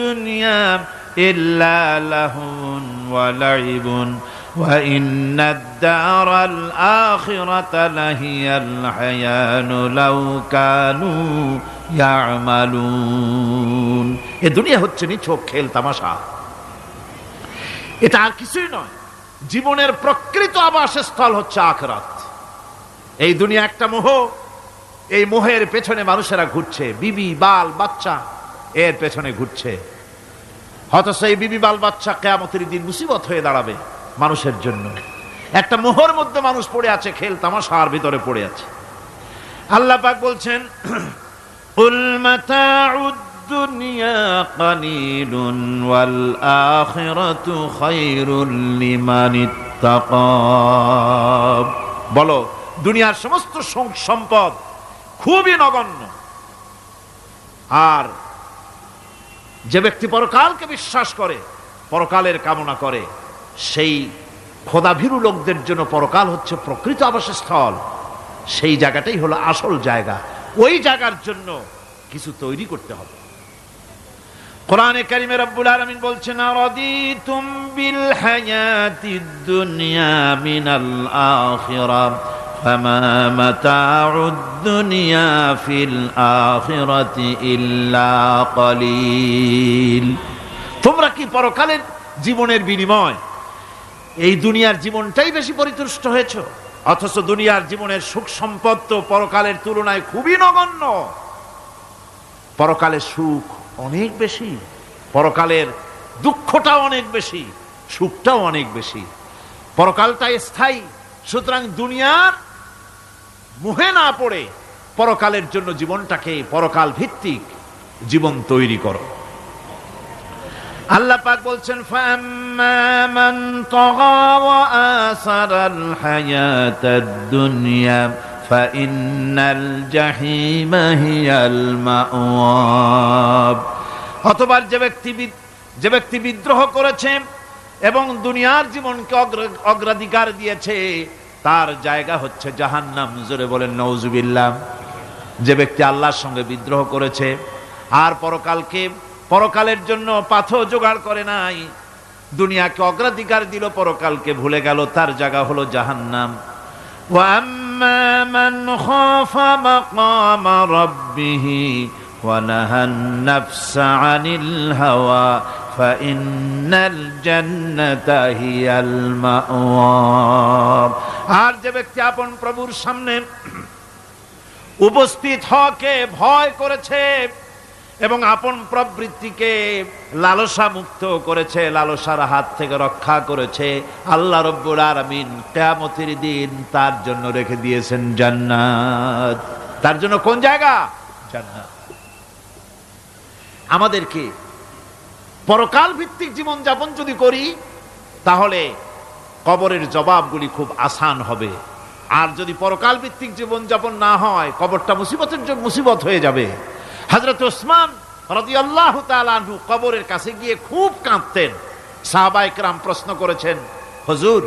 দুনিয়া ইল্লা লাহুন ওয়া লাইবুন ওয়া ইন্নাদ দারাল আখিরাতা লাহিয়াল হায়ানু লাউ কানু ইয়ামালুন। এ দুনিয়া হচ্ছে নিছক খেল তামাশা, এটা আর কিছুই নয়। জীবনের প্রকৃত আবাসস্থল হচ্ছে আখিরাত। এই দুনিয়া একটা মোহ, এই মোহের পেছনে মানুষেরা ঘুরছে, বিবি বাল বাচ্চা এর পেছনে ঘুরছে। অথচ এই বিবি বাল বাচ্চা কিয়ামতের দিন মুসিবত হয়ে দাঁড়াবে মানুষের জন্য। একটা মোহর মধ্যে মানুষ পড়ে আছে, খেল তামাশার ভিতরে পড়ে আছে। আল্লাহ পাক বলছেন, কুল মাতাউদ দুনিয়া কালিলুন ওয়াল আখিরাতু খায়রুল লিমান ইত্তাকা। বলো, দুনিয়ার সমস্ত সম্পদ খুবই নগণ্য, আর যে ব্যক্তি পরকালকে বিশ্বাস করে, পরকালের কামনা করে, সেই খোদাভীরু লোকদের জন্য পরকাল হচ্ছে প্রকৃত আবাসস্থল। সেই জায়গাটাই হলো আসল জায়গা। ওই জায়গার জন্য কিছু তৈরি করতে হবে। কোরআনে কারিমে রব্বুল আলামিন বলছেন, আরাদিতুম বিল হায়াতিদ দুনিয়া মিনাল আখিরাহ ফামা মাতাউদ দুনিয়া ফিল আখিরাতি ইল্লা কালিল। তোমরা কি পরকালের জীবনের বিনিময় এই দুনিয়ার জীবনটাই বেশি পরিতুষ্ট হয়েছ? অথচ দুনিয়ার জীবনের সুখ সম্পদ তো পরকালের তুলনায় খুবই নগণ্য। পরকালের সুখ অনেক বেশি, পরকালের দুঃখটাও অনেক বেশি, সুখটাও অনেক বেশি। পরকালটাই স্থায়ী। সুতরাং দুনিয়ার মোহে না পড়ে পরকালের জন্য জীবনটাকে পরকাল ভিত্তিক জীবন তৈরি করো। আল্লাহ পাক বলছেন, ফাম্মা মান তাগা ওয়া আসারাল হায়াতাদ দুনিয়া ফাইন্নাল জাহিমা হিয়াল মাওয়া। অতঃপর যে ব্যক্তি বিদ্রোহ করেছে এবং দুনিয়ার জীবনকে অগ্রাধিকার দিয়েছে, তার জায়গা হচ্ছে জাহান্নাম। জোরে বলেন নাউজুবিল্লাহ। যে ব্যক্তি আল্লাহর সঙ্গে বিদ্রোহ করেছে আর পরকালের জন্য পাথর জোগাড় করে নাই, দুনিয়াকে অগ্রাধিকার দিল, পরকালকে ভুলে গেল, তার জায়গা হলো জাহান্নাম। ওয়া আম্মা মান খাফা মাকামা রাব্বিহি ওয়া নাহান নাফসা আনিল হাওয়া ফাইন্নাল জান্নাতা হিয়াল মাওয়া। আর যে ব্যক্তি আপন প্রভুর সামনে উপস্থিত হওয়াকে ভয় করেছে এবং আপন প্রবৃত্তিকে লালসা মুক্ত করেছে, লালসার হাত থেকে রক্ষা করেছে, আল্লাহ রব্বুল আলামিন কিয়ামতের দিন তার জন্য রেখে দিয়েছেন জান্নাত। তার জন্য কোন জায়গা? জান্নাত। আমাদেরকে পরকাল ভিত্তিক জীবন যাপন যদি করি, তাহলে কবরের জবাবগুলি খুব আসান হবে। আর যদি পরকাল ভিত্তিক জীবন যাপন না হয়, কবরটা মুসিবত হয়ে যাবে। হযরত ওসমান রাদিয়াল্লাহু তাআলা আনহু কবরের কাছে গিয়ে খুব কাঁদতেন। সাহাবায়ে কেরাম প্রশ্ন করেছেন, হুজুর,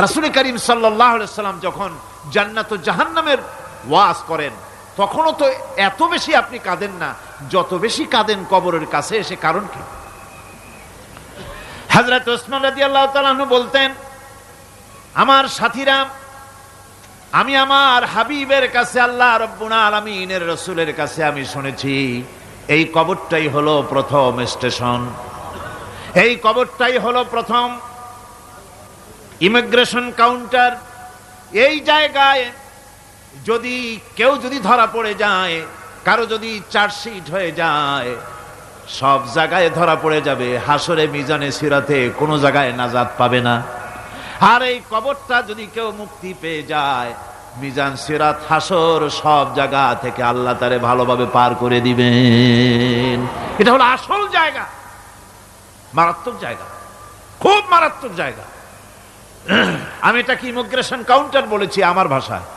রাসূল করিম সাল্লাল্লাহু আলাইহি ওয়াসাল্লাম যখন জান্নাত ও জাহান্নামের ওয়াজ করেন, তখনও তো এত বেশি আপনি কাঁদেন না, যত বেশি কাঁদেন কবরের কাছে এসে, কারণ কি? হযরত ওসমান রাদিয়াল্লাহু তাআলা আনহু বলতেন, আমার সাথীরা, আমি আমার হাবিবের কাছে, আল্লাহ রাব্বুল আলামিনের রাসূলের কাছে আমি শুনেছি, এই কবরটাই হলো প্রথম স্টেশন, এই কবরটাই হলো প্রথম ইমিগ্রেশন কাউন্টার। এই জায়গায় কেউ যদি ধরা পড়ে যায়, কারো যদি চার্জশিট হয়ে যায়, সব জায়গায় ধরা পড়ে যাবে। হাসরে মিজানে সিরাতে কোনো জায়গায় নাজাত পাবে না। আর এই কবরটা যদি কেউ মুক্তি পেয়ে যায়, মিজান সিরাত হাসর সব জায়গা থেকে আল্লাহ তারে ভালোভাবে পার করে দিবেন। এটা হলো আসল জায়গা, মারাত্মক জায়গা, খুব মারাত্মক জায়গা। আমি এটাকে ইমিগ্রেশন কাউন্টার বলেছি আমার ভাষায়।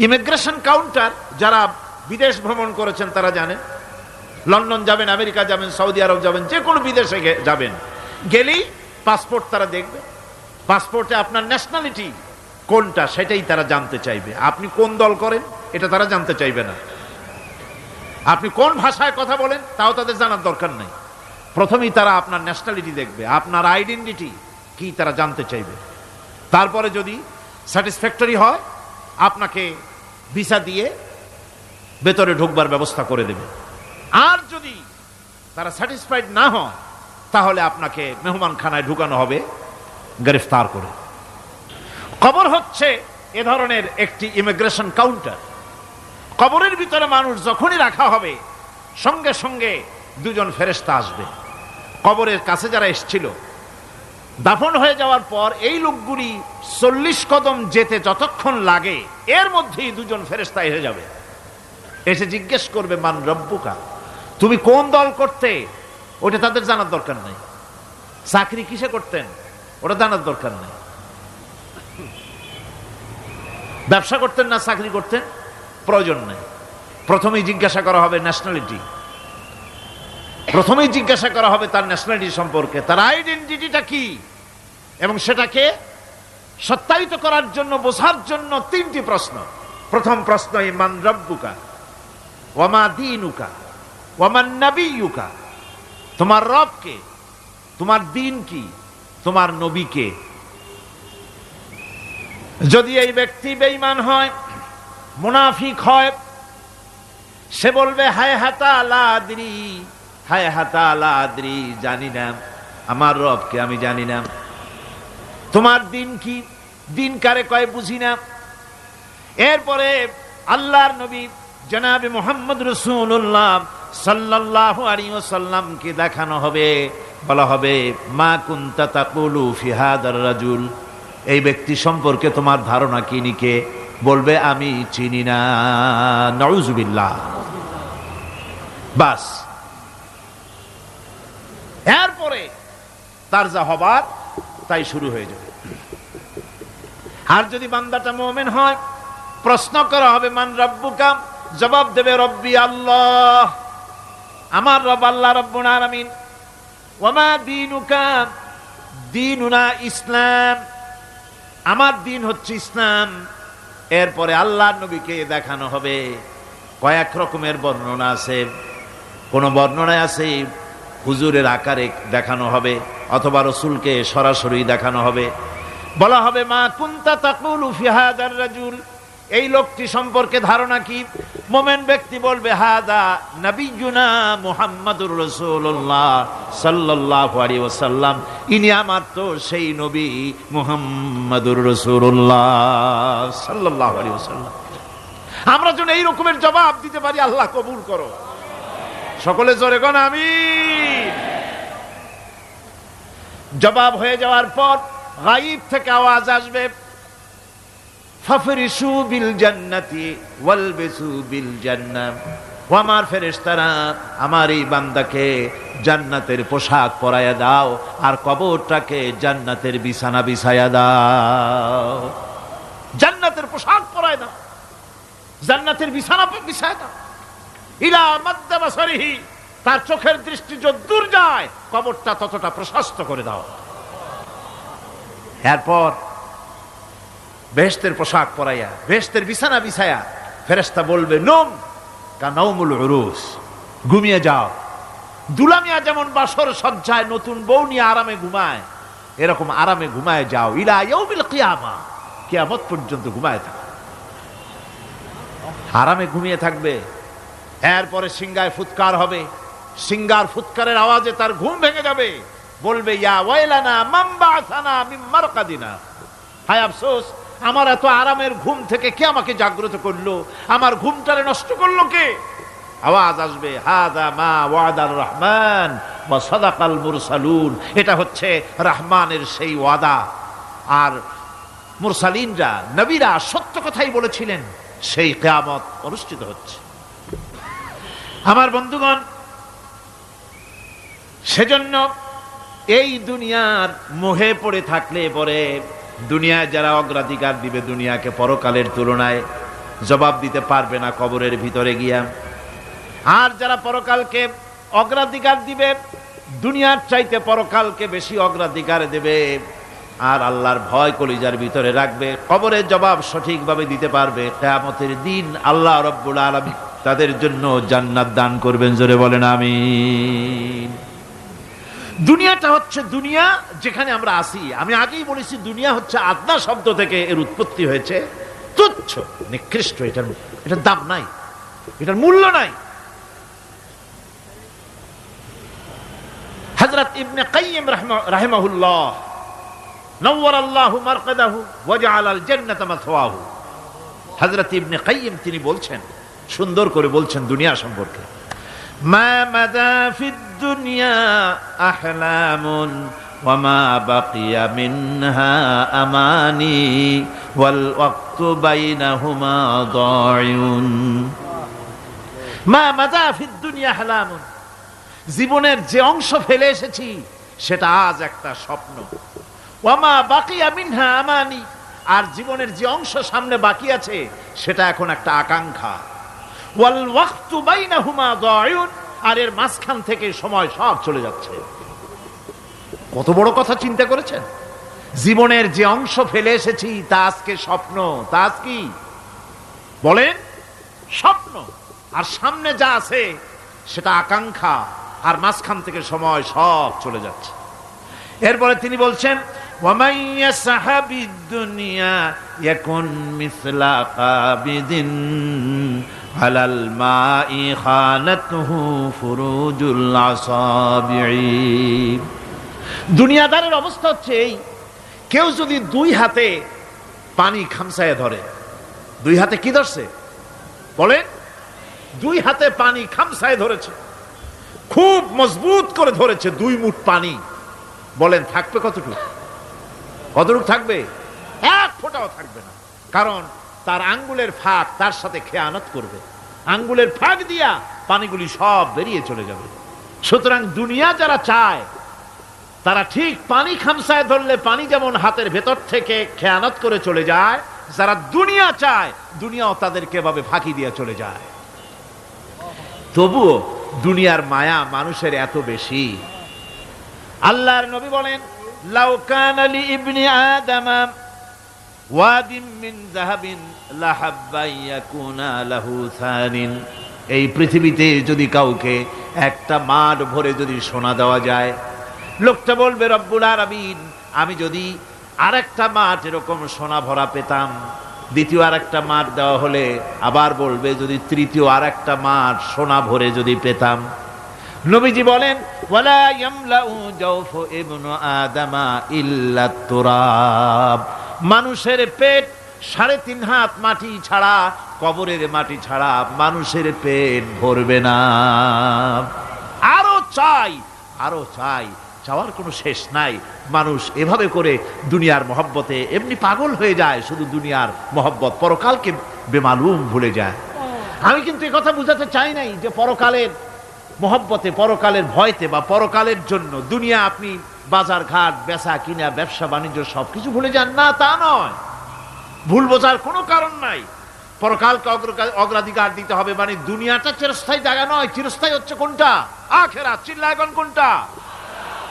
ইমিগ্রেশন কাউন্টার যারা বিদেশ ভ্রমণ করেছেন তারা জানেন। লন্ডন যাবেন, আমেরিকা যাবেন, সৌদি আরব যাবেন, যে কোনো বিদেশে যাবেন, গেলেই পাসপোর্ট তারা দেখবে। পাসপোর্টে আপনার ন্যাশনালিটি কোনটা সেটাই তারা জানতে চাইবে। আপনি কোন দল করেন এটা তারা জানতে চাইবে না। আপনি কোন ভাষায় কথা বলেন তাও তাদের জানার দরকার নাই। প্রথমেই তারা আপনার ন্যাশনালিটি দেখবে, আপনার আইডেন্টিটি কি তারা জানতে চাইবে। তারপরে যদি স্যাটিসফ্যাক্টরি হয় আপনাকে ভিসা দিয়ে ভেতরে ঢুকবার ব্যবস্থা করে দেবে। আর যদি তারা স্যাটিসফাইড না হয় তাহলে আপনাকে মেহমানখানায় ঢুকানো হবে গ্রেফতার করে। কবর হচ্ছে এ ধরনের একটি ইমিগ্রেশন কাউন্টার। কবরের ভিতরে মানুষ যখনই রাখা হবে সঙ্গে সঙ্গে দুজন ফেরেশতা আসবে। কবরের কাছে যারা এসেছিল দাফন হয়ে যাওয়ার পর এই লোকগুলি 40 কদম যেতে যতক্ষণ লাগে এর মধ্যেই দুজন ফেরেশতা এসে যাবে। এসে জিজ্ঞেস করবে, মান রব্বুকা, তুমি কোন দল করতে? ওটা তাদের জানার দরকার নেই। চাকরি কিসে করতেন ওটা জানার দরকার নেই। ব্যবসা করতেন না চাকরি করতেন প্রয়োজন নেই। প্রথমেই জিজ্ঞাসা করা হবে ন্যাশনালিটি, প্রথমেই জিজ্ঞাসা করা হবে তার ন্যাশনালিটি সম্পর্কে, তার আইডেন্টিটিটা কি, এবং সেটাকে সত্যায়িত করার জন্য বোঝার জন্য 3টি প্রশ্ন। প্রথম প্রশ্ন, মান রব্বুকা ওয়া মা দীনুকা ওয়া মান নাবিয়্যুকা, তোমার রব কে, তোমার দিন কি, তোমার নবী কে। যদি এই ব্যক্তি বেঈমান হয়, মুনাফিক হয়, সে বলবে হায় হাতা লা আদরি, হায় হাতা লা আদরি, জানি না আমার রবকে, আমি জানি না। তোমার দিন কি, দিন কারে কয় বুঝি না। এরপরে আল্লাহর নবী জনাবে মুহাম্মদ রাসূলুল্লাহ সাল্লাল্লাহু আলাইহি ওয়াসাল্লামকে দেখানো হবে, বলা হবে মা কুনতা তাকুলু ফি হাদার রাজুল, এই ব্যক্তি সম্পর্কে তোমার ধারণা কি নিকে, বলবে আমি চিনি না। নাউযুবিল্লাহ। বাস, এরপরে তার যা হবার তাই শুরু হয়ে যাবে। আর যদি বান্দাটা মুমিন হয়, প্রশ্ন করা হবে মান রব্বুকা, জবাব দেবে রব্বি আল্লাহ, আমার রব আল্লাহ রাব্বুল আলামিন। ওয়া মা দীনুকা, দীনুনা ইসলাম, আমার দিন হচ্ছে ইসলাম। এরপরে আল্লাহর নবীকে দেখানো হবে। কয়েক রকমের বর্ণনা আছে, কোন বর্ণনায় আছে হুজুরের আকারে দেখানো হবে, অথবা রসুলকে সরাসরি দেখানো হবে। বলা হবে মা কুনতা তাকুলু ফি হাদার রাজুল, এই লোকটি সম্পর্কে ধারণা কি। মুমিন ব্যক্তি বলবে হাদা নবিয়ুনা মুহাম্মাদুর রাসূলুল্লাহ সাল্লাল্লাহু আলাইহি ওয়াসাল্লাম, ইনি আমার তো সেই নবী মুহাম্মাদুর রাসূলুল্লাহ সাল্লাল্লাহু আলাইহি ওয়াসাল্লাম। আমরা যেন এই রকমের জবাব দিতে পারি, আল্লাহ কবুল করো। সকলে জোরে কোন আমিন। জবাব হয়ে যাওয়ার পর গায়ব থেকে আওয়াজ আসবে, ফাফরিশু বিল জান্নাতি ওয়ালবিসু বিল জান্নাহ, ও আমার ফেরেশতারা আমার এই বান্দাকে জান্নাতের পোশাক পরাইয়া দাও আর কবরটাকে জান্নাতের বিছানা বিছাইয়া দাও। জান্নাতের পোশাক পরায় দাও, জান্নাতের বিছানা বিছাইয়া দাও। ইলা মাদ্দা বাসারিহি, তার চোখের দৃষ্টি যতদূর যায় কবরটা ততটা প্রশস্ত করে দাও। এরপর বেহেশতের পোশাক পরাইয়া বেহেশতের বিছানা বিছায়া ফেরেশতা বলবে নম কানাউমুল উরুস, ঘুমিয়ে যাও। দুলামিয়া যেমন বাসর সজ্জায় নতুন বউ নিয়ে আরামে ঘুমায়, এরকম আরামে ঘুমায় যাও। ইলা ইয়াউমিল কিয়ামা, কিয়ামত পর্যন্ত ঘুমায় থাকো, আরামে ঘুমিয়ে থাকবে। এরপরে সিংগায় ফুৎকার হবে, সিংগার ফুৎকারের আওয়াজে তার ঘুম ভেঙে যাবে। বলবে ইয়া ওয়াইলানা মান বা'সানা মিন মারকাদিনা, হায় আফসোস, আমার এত আরামের ঘুম থেকে কে আমাকে জাগ্রত করলো, আমার ঘুমটারে নষ্ট করলো কে। আওয়াজ আসবে হাদা মা ওয়াদার রহমান ওয়া সাদাকাল মুরসালুন, এটা হচ্ছে রহমানের সেই ওয়াদা, আর মুরসালিনরা নবীরা সত্য কথাই বলেছিলেন, সেই কিয়ামত অনুষ্ঠিত হচ্ছে। আমার বন্ধুগণ, সেজন্য এই দুনিয়ার মোহে পড়ে থাকলে পরে দুনিয়ায় যারা অগ্রাধিকার দিবে দুনিয়াকে পরকালের তুলনায়, জবাব দিতে পারবে না কবরের ভিতরে গিয়া। আর যারা পরকালকে অগ্রাধিকার দিবে, দুনিয়ার চাইতে পরকালকে বেশি অগ্রাধিকার দেবে, আর আল্লাহর ভয় কলিজার ভিতরে রাখবে, কবরের জবাব সঠিকভাবে দিতে পারবে, কিয়ামতের দিন আল্লাহ রাব্বুল আলামিন তাদের জন্য জান্নাত দান করবেন। জোরে বলেন আমিন। দুনিয়াটা হচ্ছে দুনিয়া যেখানে আমরা আসি। আমি আগেই বলেছি দুনিয়া হচ্ছে আদনা শব্দ থেকে এর উৎপত্তি হয়েছে। তুচ্ছ, নিকৃষ্ট, এটার দাম নাই, এটার মূল্য নাই। হযরত ইবনে কাইয়িম রাহিমাহুল্লাহ নওয়ারাল্লাহু মারকাদাহু ওয়া জাআলাল জান্নাতা মাথওয়াহু, হযরত ইবনে কাইয়িম তিনি বলছেন, সুন্দর করে বলছেন দুনিয়া সম্পর্কে, মা মাদা ফিদ দুনিয়া আহলামুন ওয়া মা বাকিয়া মিনহা আমানি ওয়াল ওয়াক্তু বাইনাহুমা দায়ুন। মা মাদা ফিদ দুনিয়া আহলামুন, জীবনের যে অংশ ফেলে এসেছি সেটা আজ একটা স্বপ্ন। ওয়া মা বাকিয়া মিনহা আমানি, আর জীবনের যে অংশ সামনে বাকি আছে সেটা এখন একটা আকাঙ্ক্ষা। ওয়াল ওয়াক্তু বাইনাহুমা দায়ুন, আর এর মাঝখান থেকে সময় সব চলে যাচ্ছে। কত বড় কথা চিন্তা করেছেন? জীবনের যে অংশ ফেলে এসেছি তা আজকে স্বপ্ন, তা আজ কি বলেন? স্বপ্ন। আর সামনে যা আছে সেটা আকাঙ্ক্ষা, আর মাঝখান থেকে সময় সব চলে যাচ্ছে। এরপরে তিনি বলছেন, وَمَنْ يَسْعَ بِالدُّنْيَا يَكُنْ مِثْلَ قَابِضٍ عَلَى الْمَاءِ خَانَتْهُ فُرُوجُ الْأَصَابِعِ। দুনিয়াদারের অবস্থা হচ্ছে এই, কেউ যদি দুই হাতে পানি খামসায় ধরে, দুই হাতে কি ধরছে বলেন? দুই হাতে পানি খামসায় ধরেছে, খুব মজবুত করে ধরেছে, 2 মুঠ পানি। বলেন থাকবে কতটুকু? কতটুকু থাকবে? 1 ফোঁটাও থাকবে না, কারণ তার আঙ্গুলের ফাঁক তার সাথে খেয়ানত করবে, আঙ্গুলের ফাঁক দিয়া পানিগুলি সব বেরিয়ে চলে যাবে। সুতরাং দুনিয়া যারা চায় তারা ঠিক পানি খামসায় ধরলে পানি যেমন হাতের ভেতর থেকে খেয়ানত করে চলে যায়, যারা দুনিয়া চায় দুনিয়াও তাদেরকে এভাবে ফাঁকি দিয়ে চলে যায়। তবুও দুনিয়ার মায়া মানুষের এত বেশি। আল্লাহর নবী বলেন, লাউ কানা লি ইবনি আদম ওয়াদিন মিন যাহাবিন লাহাব্বা ইয়াকুনা লাহু সানিন। এই পৃথিবীতে যদি কাউকে একটা মাঠ ভরে যদি সোনা দেওয়া যায়, লোকটা বলবে রব্বুল আলামিন, আমি যদি আরেকটা মাঠ এরকম সোনা ভরা পেতাম। দ্বিতীয় আরেকটা মাঠ দেওয়া হলে আবার বলবে যদি তৃতীয় আরেকটা মাঠ সোনা ভরে যদি পেতাম। নবীজি বলেন, ওয়ালা ইয়ামলাউ জাওফু ইবনু আদামা ইল্লা তুরাব। মানুষের পেট 3.5 হাত মাটি ছাড়া, কবরের মাটি ছাড়া মানুষের পেট ভরবে না। আরো চাই, আরো চাই, চাওয়ার কোনো শেষ নাই। মানুষ এভাবে করে দুনিয়ার মহব্বতে এমনি পাগল হয়ে যায়, শুধু দুনিয়ার মহব্বত, পরকালকে বেমালুম ভুলে যায়। আমি কিন্তু এই কথা বুঝাতে চাই নাই যে পরকালের মহব্বতে, পরকালের ভয়তে বা পরকালের জন্য দুনিয়া আপনি বাজার ঘাট, বেচা কিনা, ব্যবসা বাণিজ্য সবকিছু ভুলে যান, না তা নয়। ভুল বোঝার কোনো কারণ নাই। পরকালকে অগ্রাধিকার দিতে হবে, মানে দুনিয়াটা চিরস্থায়ী জায়গা নয়। চিরস্থায়ী হচ্ছে কোনটা? আখিরাত। চিল্লায় এখন কোনটা?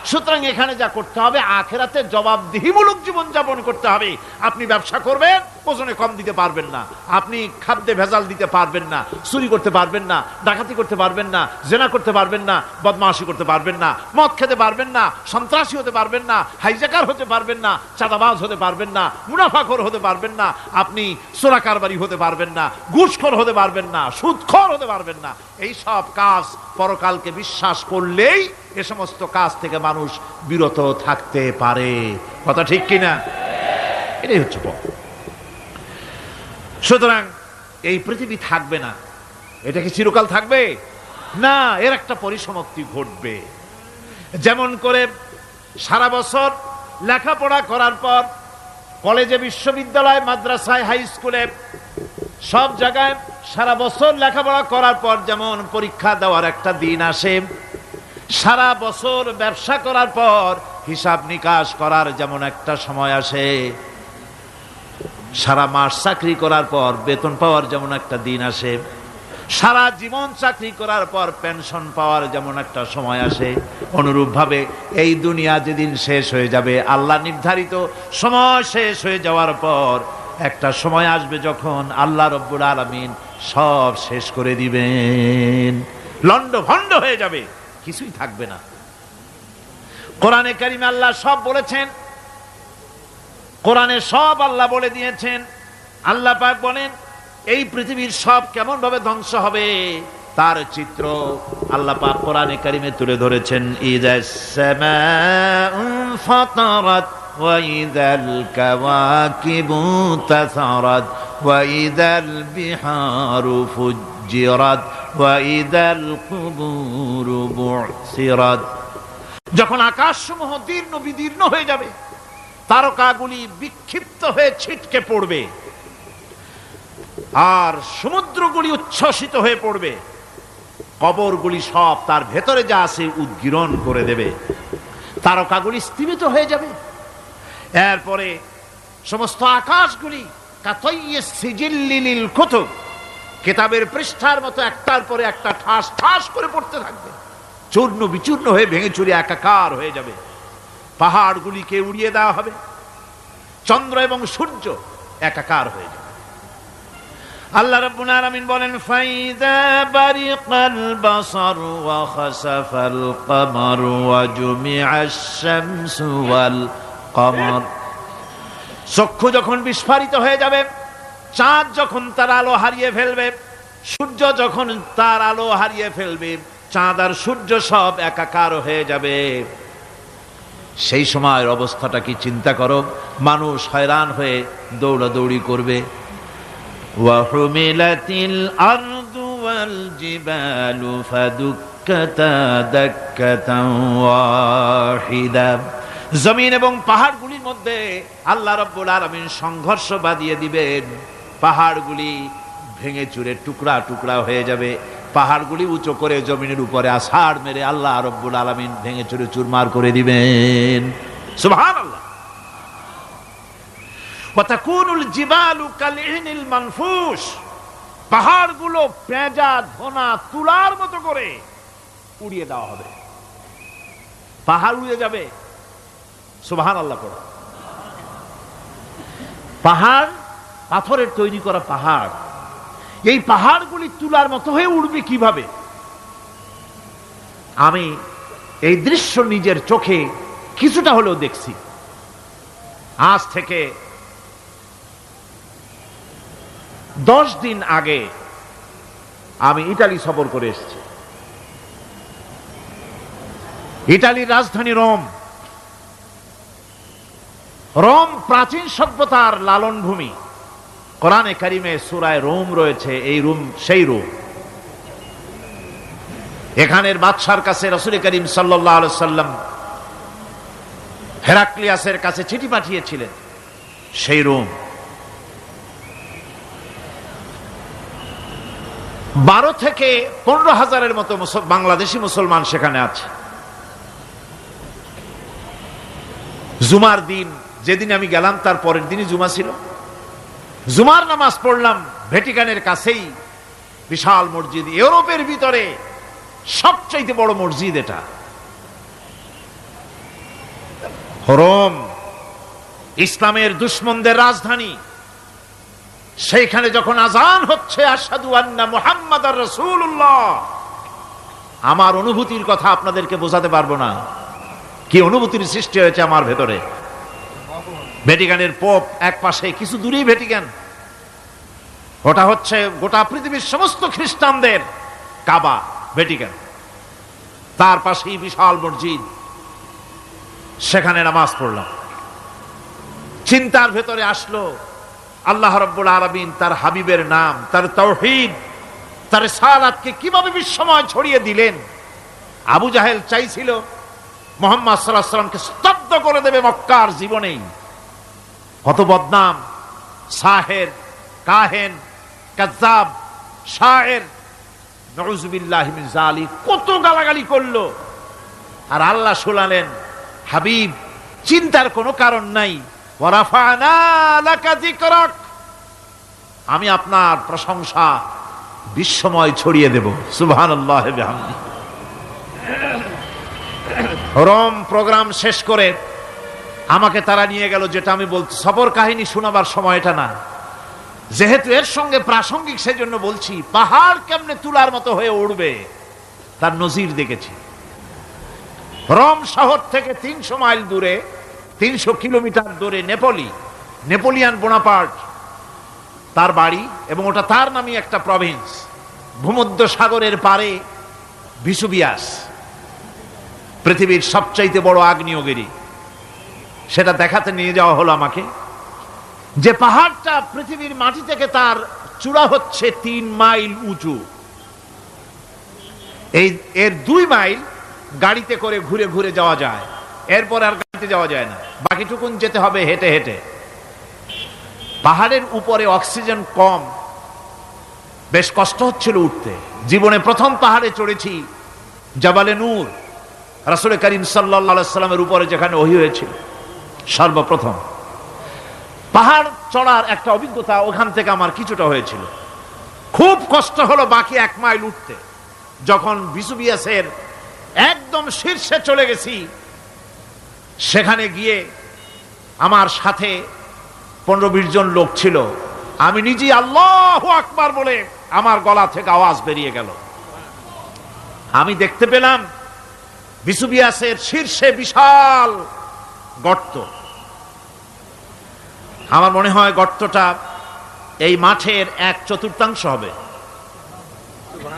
সুতরাং এখানে যা করতে হবে, আখিরাতে জবাবদিহিমূলক জীবন যাপন করতে হবে। আপনি ব্যবসা করবেন, ওজনে কম দিতে পারবেন না। আপনি খাদ্যে ভেজাল দিতে পারবেন না, চুরি করতে পারবেন না, ডাকাতি করতে পারবেন না, জেনা করতে পারবেন না, বদমাশি করতে পারবেন না, মদ খেতে পারবেন না, সন্ত্রাসী হতে পারবেন না, হাইজ্যাকার হতে পারবেন না, চাঁদাবাজ হতে পারবেন না, মুনাফাখোর হতে পারবেন না, আপনি চোরা কারবারি হতে পারবেন না, ঘুষখোর হতে পারবেন না, সুদখোর হতে পারবেন না। এই সব কাজ পরকালকে বিশ্বাস করলেই এ সমস্ত কাজ থেকে মানুষ বিরত থাকতে পারে। কথা ঠিক কিনা? এটাই হচ্ছে পথ। সুতরাং এই পৃথিবী থাকবে না, এটা কি চিরকাল থাকবে না? এর একটা পরিসমাপ্তি ঘটবে। যেমন করে সারা বছর লেখাপড়া করার পর কলেজে, বিশ্ববিদ্যালয়, মাদ্রাসায়, হাই স্কুলে, সব জায়গায় সারা বছর লেখাপড়া করার পর যেমন পরীক্ষা দেওয়ার একটা দিন আসে, সারা বছর ব্যবসা করার পর হিসাব নিকাশ করার যেমন একটা সময় আসে, সারা মাস চাকরি করার পর বেতন পাওয়ার যেমন একটা দিন আসে, সারা জীবন চাকরি করার পর পেনশন পাওয়ার যেমন একটা সময় আসে, অনুরূপ ভাবে এই দুনিয়া যেদিন শেষ হয়ে যাবে, আল্লাহ নির্ধারিত সময় শেষ হয়ে যাওয়ার পর একটা সময় আসবে যখন আল্লাহ রব্বুল আলামিন সব শেষ করে দিবেন, লন্ড ভন্ড হয়ে যাবে, কিছুই থাকবে না। কোরআনে কারিমে আল্লাহ সব বলেছেন, কোরআনে সব আল্লাহ বলে দিয়েছেন। আল্লাহ পাক বলেন এই পৃথিবীর সব কেমন ভাবে ধ্বংস হবে তার চিত্র আল্লাহ পাক কোরআনে কারিমে তুলে ধরেছেন। ইযাস সামাউ ফাতারাত ওয়া ইযাল কাওয়াকিবু তাসারাত ওয়া ইযাল বিহারু ফুজ্জিরাত ওয়া ইযাল কুবুরু বু'সিরাত। যখন আকাশসমূহ দীর্ণ বিদীর্ণ হয়ে যাবে, তারকাগুলি বিক্ষিপ্ত হয়ে ছিটকে পড়বে, আর সমুদ্রগুলি উচ্ছ্বসিত হয়ে পড়বে, কবরগুলি সব তার ভেতরে যা আছে উদ্গীরণ করে দেবে, তারকাগুলি স্থিমিত হয়ে যাবে। এরপরে সমস্ত আকাশগুলি কাতাইয়িস সিজিল্লিল কুতুব, কিতাবের পৃষ্ঠার মতো একটার পরে একটা ঠাস ঠাস করে পড়তে থাকবে, চূর্ণ বিচূর্ণ হয়ে ভেঙে চুরে একাকার হয়ে যাবে। পাহাড়গুলিকে উড়িয়ে দেওয়া হবে, চন্দ্র এবং সূর্য একাকার হয়ে যাবে। আল্লাহ রাব্বুল আলামিন বলেন ফাইদা বারিকাল বাসার ওয়া খাসাফাল কমার ওয়া জুমিআশ শামসু ওয়াল কমার। চক্ষু যখন বিস্ফারিত হয়ে যাবে, চাঁদ যখন তার আলো হারিয়ে ফেলবে, সূর্য যখন তার আলো হারিয়ে ফেলবে, চাঁদ আর সূর্য সব একাকার হয়ে যাবে, সেই সময়ের অবস্থাটা কি চিন্তা করো। মানুষ হয়রান হয়ে দৌড়াদৌড়ি করবে। ওয়াহুমিলাতিল আরদু ওয়াল জিবালু ফাদুক্কাতা দাক্কাতান ওয়াহিদা। জমিন এবং পাহাড়গুলির মধ্যে আল্লাহ রাব্বুল আলামিন সংঘর্ষ বাঁধিয়ে দিবেন, পাহাড়গুলি ভেঙে চুরে টুকরা টুকরা হয়ে যাবে। পাহাড়গুলি উঁচু করে জমিনের উপরে আছাড় মেরে আল্লাহ রাব্বুল আলামিন ভেঙে চুরে চুরমার করে দিবেন। সুবহানাল্লাহ। ওয়া তাকুনুল জিবালু কালইহনিল মানফুস। পাহাড়গুলো পেঁজা ধোনা তুলার মতো করে উড়িয়ে দেওয়া হবে, পাহাড় উড়ে যাবে। সুবহানাল্লাহ পড়ো। পাহাড় পাথরের তৈরি করা পাহাড়, এই পাহাড়গুলি তুলার মতো হয়ে উড়বে কিভাবে? আমি এই দৃশ্য নিজের চোখে কিছুটা হলেও দেখছি। আজ থেকে 10 দিন আগে আমি ইতালি সফর করে এসেছি। ইতালির রাজধানী রোম। রোম প্রাচীন সভ্যতার লালন ভূমি। কোরআনে কারিমে সূরা রোম রয়েছে, এই রোম সেই রোম। এখানের বাদশার কাছে রাসূল করিম সাল্লাল্লাহু আলাইহি সাল্লাম হেরাক্লিয়াসের কাছে চিঠি পাঠিয়েছিলেন, সেই রোম। 12 থেকে 15,000-এর মতো বাংলাদেশি মুসলমান সেখানে আছে। জুমার দিন, যেদিন আমি গেলাম তার পরের দিনই জুমা ছিল। জুমার নামাজ পড়লাম ভ্যাটিকানের কাছেই বিশাল মসজিদ, ইউরোপের ভিতরে সবচাইতে বড় মসজিদ এটা। রোম ইসলামের দুশমনদের রাজধানী। সেইখানে যখন আজান হচ্ছে আশহাদু আন্না মুহাম্মাদার রাসূলুল্লাহ, আমার অনুভূতির কথা আপনাদেরকে বোঝাতে পারবো না, কি অনুভূতির সৃষ্টি হয়েছে আমার ভেতরে। ভ্যাটিকানের পোপ এক পাশে, কিছু দূরেই ভ্যাটিকান, ওটা হচ্ছে গোটা পৃথিবীর সমস্ত খ্রিস্টানদের কাবা, ভ্যাটিকান। তার পাশেই বিশাল মসজিদ, সেখানে নামাজ পড়লাম। চিন্তার ভেতরে আসলো আল্লাহ রাব্বুল আলামিন তার হাবিবের নাম, তার তাওহীদ, তার রিসালাতকে কিভাবে বিশ্বময় ছড়িয়ে দিলেন। আবু জাহেল চাইছিল মুহাম্মদ সাল্লাল্লাহু আলাইহি ওয়াসাল্লামকে স্তব্ধ করে দেবে মক্কার জীবনেই। কত বদনাম, সাহের, কাহেন, কাযযাব, শায়ের, নাউযুবিল্লাহি মিন যালিক, কত গালাগালি করলো। আর আল্লাহ শুনালেন, হাবিব চিন্তার কোনো কারণ নাই, ওয়া রাফা'না লাকা যিকরাক, আমি আপনার প্রশংসা বিশ্বময় ছড়িয়ে দেব। সুবহানাল্লাহি ওয়া বিহামদিহি। রোম প্রোগ্রাম শেষ করে আমাকে তারা নিয়ে গেল, যেটা আমি বলছি সফর কাহিনী শোনাবার সময় এটা না, যেহেতু এর সঙ্গে প্রাসঙ্গিক সেজন্য বলছি। পাহাড় কেমনে তুলার মতো হয়ে উড়বে তার নজির দেখেছি। রোম শহর থেকে 300 মাইল দূরে, 300 কিলোমিটার দূরে নেপোলিয়ান বোনাপার্ট তার বাড়ি, এবং ওটা তার নামে একটা প্রভিন্স। ভূমধ্য সাগরের পারে ভিসুভিয়াস, পৃথিবীর সবচাইতে বড় আগ্নেয়গিরি। সেটা দেখাতে নিয়ে যাওয়া হলো আমাকে। যে পাহাড়টা পৃথিবীর মাটি থেকে তার চূড়া হচ্ছে 3 মাইল উঁচু, এর 2 মাইল গাড়িতে করে ঘুরে ঘুরে যাওয়া যায়, এরপর আর গাড়িতে যাওয়া যায় না, বাকিটুকুন যেতে হবে হেঁটে হেঁটে। পাহাড়ের উপরে অক্সিজেন কম, বেশ কষ্ট হচ্ছিল উঠতে। জীবনে প্রথম পাহাড়ে চড়েছি, জাবালে নূর, রাসূল করিম সাল্লাল্লাহু আলাইহি সাল্লামের উপরে যেখানে ওহী হয়েছিল সর্বপ্রথম। পাহাড় চড়ার একটা অভিজ্ঞতা ওখান থেকে আমার কিছুটা হয়েছিল। খুব কষ্ট হলো বাকি 1 মাইল উঠতে। যখন ভিসুভিয়াসের একদম শীর্ষে চলে গেছি, সেখানে গিয়ে আমার সাথে 15-20 জন লোক ছিল। আমি নিজেই আল্লাহু আকবার বলে আমার গলা থেকে আওয়াজ বেরিয়ে গেল। আমি দেখতে পেলাম ভিসুভিয়াসের শীর্ষে বিশাল গর্ত। আমার মনে হয় গর্তটা এই মাঠের 1/4 হবে,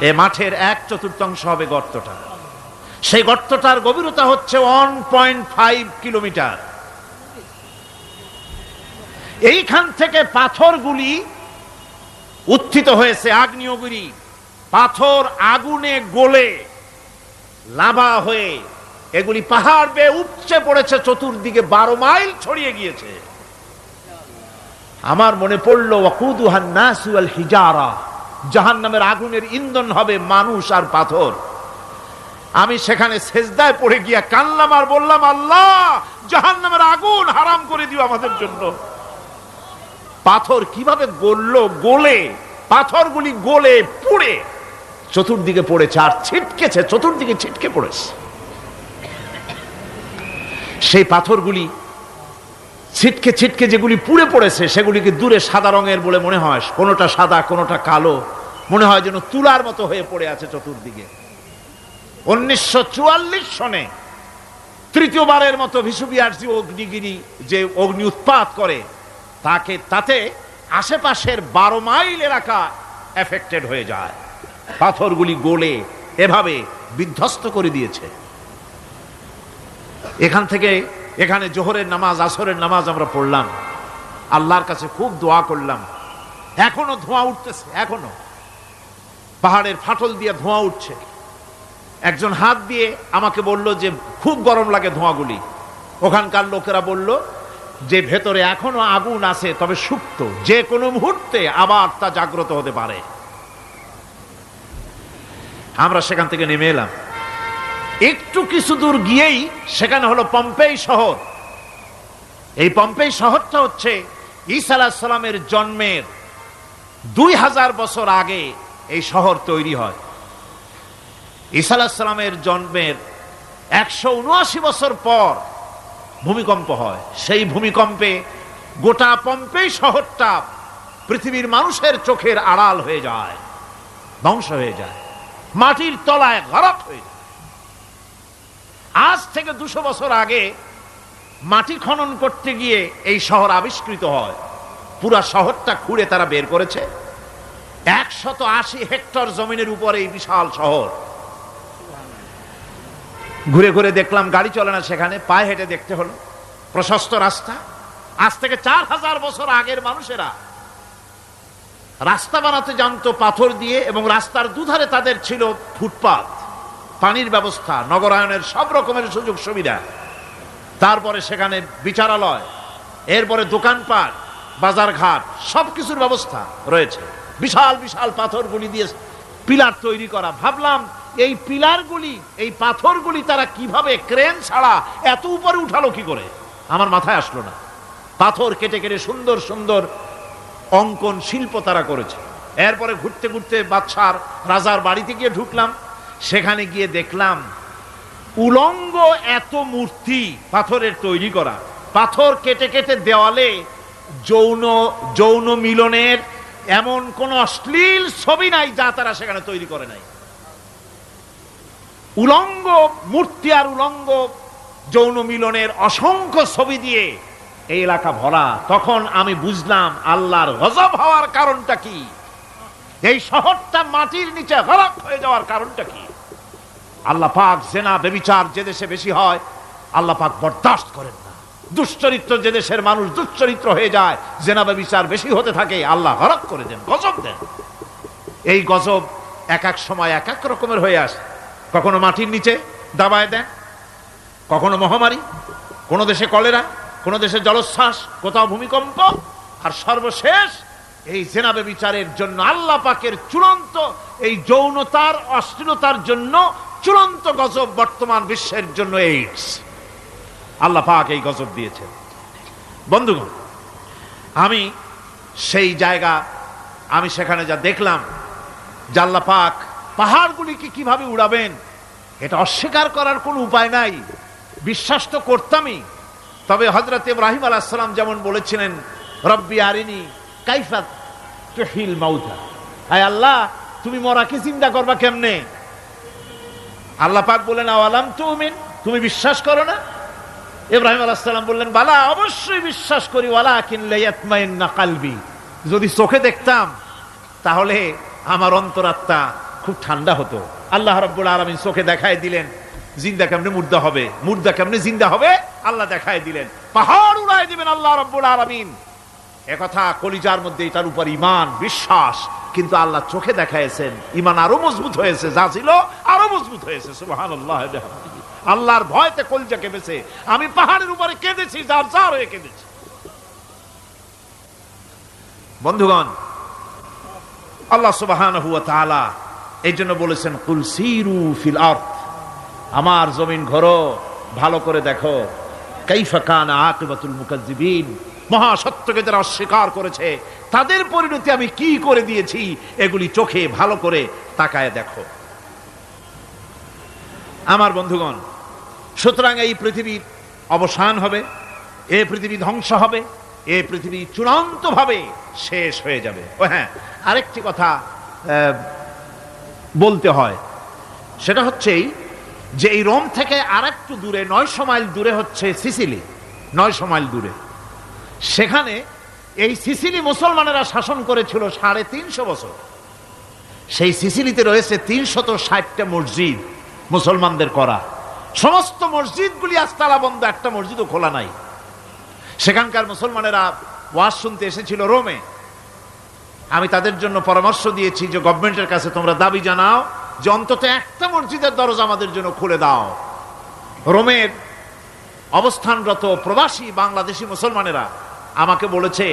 এই মাঠের 1/4 হবে গর্তটা। সেই গর্তটার গভীরতা হচ্ছে 1.5 কিলোমিটার। এইখান থেকে পাথরগুলি উত্থিত হয়েছে, আগ্নেয়গিরি পাথর আগুনে গলে লাভা হয়ে এগুলি পাহাড় বেয়ে উপচে পড়েছে, চতুর্দিকে 12 মাইল ছড়িয়ে গিয়েছে। আমার মনে পড়ল ওয়াকুদুহান নাসু ওয়াল হিজারা, জাহান্নামের আগুনের ইন্ধন হবে মানুষ আর পাথর। আমি সেখানে সেজদায় পড়ে গিয়া কানলাম আর বললাম, আল্লাহ জাহান্নামের আগুন হারাম করে দিও আমাদের জন্য। পাথর কিভাবে গলে পাথরগুলি গলে পুড়ে চতুর্দিকে পড়েছে আর ছিটকেছে, চতুর্দিকে ছিটকে পড়েছে। সেই পাথরগুলি ছিটকে ছিটকে যেগুলি পুড়ে পড়েছে সেগুলিকে দূরে সাদা রঙের বলে মনে হয়, কোনোটা সাদা কোনোটা কালো, মনে হয় যেন তুলার মতো হয়ে পড়ে আছে চতুর্দিকে। 1944 সনে তৃতীয়বারের মতো ভিসুভিয়াস অগ্নিগিরি যে অগ্নি উৎপাত করে, তাতে আশেপাশের 12 মাইল এলাকা এফেক্টেড হয়ে যায়। পাথরগুলি গলে এভাবে বিধ্বস্ত করে দিয়েছে। এখান থেকে এখানে জোহরের নামাজ, আসরের নামাজ আমরা পড়লাম, আল্লাহর কাছে খুব দোয়া করলাম। এখনো ধোঁয়া উঠতেছে, এখনো পাহাড়ের ফাটল দিয়ে ধোঁয়া উঠছে। একজন হাত দিয়ে আমাকে বলল যে খুব গরম লাগে ধোঁয়াগুলি। ওখানকার লোকেরা বলল যে ভেতরে এখনো আগুন আছে, তবে সুপ্ত, যে কোনো মুহূর্তে আবার তা জাগ্রত হতে পারে। আমরা সেখান থেকে নেমে এলাম। একটু কিছু দূর গিয়েই সেখানে হলো পম্পেই শহর। এই পম্পেই শহরটা হচ্ছে ঈসা আলাইহিস সালামের জন্মের 2000 বছর আগে এই শহর তৈরি হয়। ঈসা আলাইহিস সালামের জন্মের 179 বছর পর ভূমিকম্প হয়। সেই ভূমিকম্পে গোটা পম্পেই শহরটা পৃথিবীর মানুষের চোখের আড়াল হয়ে যায়, ধ্বংস হয়ে যায়, মাটির তলায় গরক হয়ে যায়। আজ থেকে 200 বছর আগে মাটি খনন করতে গিয়ে এই শহর আবিষ্কৃত হয়। পুরা শহরটা খুঁড়ে তারা বের করেছে। 180 হেক্টর জমিনের উপরে এই বিশাল শহর। ঘুরে ঘুরে দেখলাম, গাড়ি চলে না সেখানে, পায়ে হেঁটে দেখতে হলো। প্রশস্ত রাস্তা। আজ থেকে 4000 বছর আগের মানুষেরা রাস্তা বানাতে জানতো পাথর দিয়ে, এবং রাস্তার দুধারে তাদের ছিল ফুটপাত, পানির ব্যবস্থা, নগরায়নের সব রকমের সুযোগ সুবিধা। তারপরে সেখানে বিচারালয়, এরপরে দোকানপাট, বাজারঘাট, সবকিছুর ব্যবস্থা রয়েছে। বিশাল বিশাল পাথরগুলি দিয়ে পিলার তৈরি করা। ভাবলাম এই পিলারগুলি, এই পাথরগুলি তারা কিভাবে ক্রেন ছাড়া এত উপরে উঠালো কি করে, আমার মাথায় আসলো না। পাথর কেটে কেটে সুন্দর সুন্দর অঙ্কন শিল্প তারা করেছে। এরপরে ঘুরতে ঘুরতে বাদশার রাজার বাড়িতে গিয়ে ঢুকলাম। সেখানে গিয়ে দেখলাম উলঙ্গ এত মূর্তি পাথরের তৈরি করা। পাথর কেটে কেটে দেওয়ালে যৌন মিলনের এমন কোন অশ্লীল ছবি নাই যা তারা সেখানে তৈরি করে নাই। উলঙ্গ মূর্তি আর উলঙ্গ যৌন মিলনের অসংখ্য ছবি দিয়ে এই এলাকা ভরা। তখন আমি বুঝলাম আল্লাহর গজব হওয়ার কারণটা কি, এই শহরটা মাটির নিচে গরক হয়ে যাওয়ার কারণটা কি। আল্লাহ পাক জেনা ব্যভিচার যে দেশে বেশি হয় আল্লাহ পাক বরদাস্ত করেন না। দুশ্চরিত্র যে দেশের মানুষ দুশ্চরিত্র হয়ে যায়, জেনা ব্যভিচার বেশি হতে থাকে, আল্লাহ গরক করে দেন, গজব দেন। এই গজব এক এক সময় এক এক রকমের হয়ে আসে। কখনো মাটির নিচে দাবায় দেন, কখনো মহামারী, কোনো দেশে কলেরা, কোনো দেশে জলোচ্ছ্বাস, কোথাও ভূমিকম্প, আর সর্বশেষ এই জেনা ব্যভিচারের জন্য আল্লাহ পাকের চূড়ান্ত এই যৌনতার অশ্লীলতার জন্য চূড়ান্ত গজব বর্তমান বিশ্বের জন্য এইডস। আল্লাহ পাক এই গজব দিয়েছেন। বন্ধুগণ, আমি সেই জায়গা, আমি সেখানে যা দেখলাম যে আল্লাহ পাক পাহাড়গুলিকে কিভাবে উড়াবেন এটা অস্বীকার করার কোনো উপায় নাই। বিশ্বাস তো করতামই, তবে হযরত ইব্রাহিম আলাইহিস সালাম যেমন বলেছিলেন, রব্বি আরিনি কাইফা তুহিল মাউতা, আয় আল্লাহ তুমি মরাকে জিন্দা করবা কেমনে? আল্লাহ পাক বলেন, আওয়ালাম তুমিন, তুমি বিশ্বাস করো না? ইব্রাহিম আলাইহিস সালাম বললেন, বালা, অবশ্যই বিশ্বাস করি, ওয়ালাকিন লিয়াতমাইন্না কলবি, যদি চোখে দেখতাম তাহলে আমার অন্তরাত্মা খুব ঠান্ডা হতো। আল্লাহ রাব্বুল আলামিন চোখে দেখায় দিলেন জিন্দা কেমনে মুর্দা হবে, মুর্দা কেমনে জিন্দা হবে, আল্লাহ দেখায় দিলেন। পাহাড় উড়ায় দিবেন আল্লাহ রাব্বুল আলামিন। একথা কলিজার মধ্যে এটার উপর ঈমান বিশ্বাস, কিন্তু আল্লাহ চোখে দেখাইছেন, ঈমান আরো মজবুত হয়েছে, যা ছিল আরো মজবুত হয়েছে। সুবহানাল্লাহ। আল্লাহর ভয়তে কলিজা কেঁপেছে। আমি পাহাড়ের উপরে কেঁদেছি, যার যার হয়ে কেঁদেছি। বন্ধুগণ, আল্লাহ সুবহানাহু ওয়া তাআলা এই জন্য বলেছেন, কুল সিরু ফিল আরদ, আমার জমিন ঘোরো, ভালো করে দেখো, কাইফা কানা আকিবাতুল মুকাজ্জিবিন, মহাসত্যকে যারা অস্বীকার করেছে তাদের পরিণতি আমি কি করে দিয়েছি, এগুলি চোখে ভালো করে তাকায় দেখো। আমার বন্ধুগণ, সুতরাং এই পৃথিবীর অবসান হবে, এই পৃথিবী ধ্বংস হবে, এই পৃথিবী চূড়ান্তভাবে শেষ হয়ে যাবে। ও হ্যাঁ, আরেকটি কথা বলতে হয়, সেটা হচ্ছে যে এই রোম থেকে আর একটু দূরে 900 মাইল দূরে হচ্ছে সিসিলি। 900 মাইল দূরে, সেখানে এই সিসিলি মুসলমানেরা শাসন করেছিল 350 বছর। সেই সিসিলিতে রয়েছে 360টা মসজিদ মুসলমানদের করা। সমস্ত মসজিদগুলি আজ তালা বন্ধ, একটা মসজিদও খোলা নাই। সেখানকার মুসলমানেরা ওয়াজ শুনতে এসেছিল রোমে। আমি তাদের জন্য পরামর্শ দিয়েছি যে গভর্নমেন্টের কাছে তোমরা দাবি জানাও যে অন্তত একটা মসজিদের দরজা আমাদের জন্য খুলে দাও। রোমের অবস্থানরত প্রবাসী বাংলাদেশি মুসলমানেরা আমাকে বলেছে,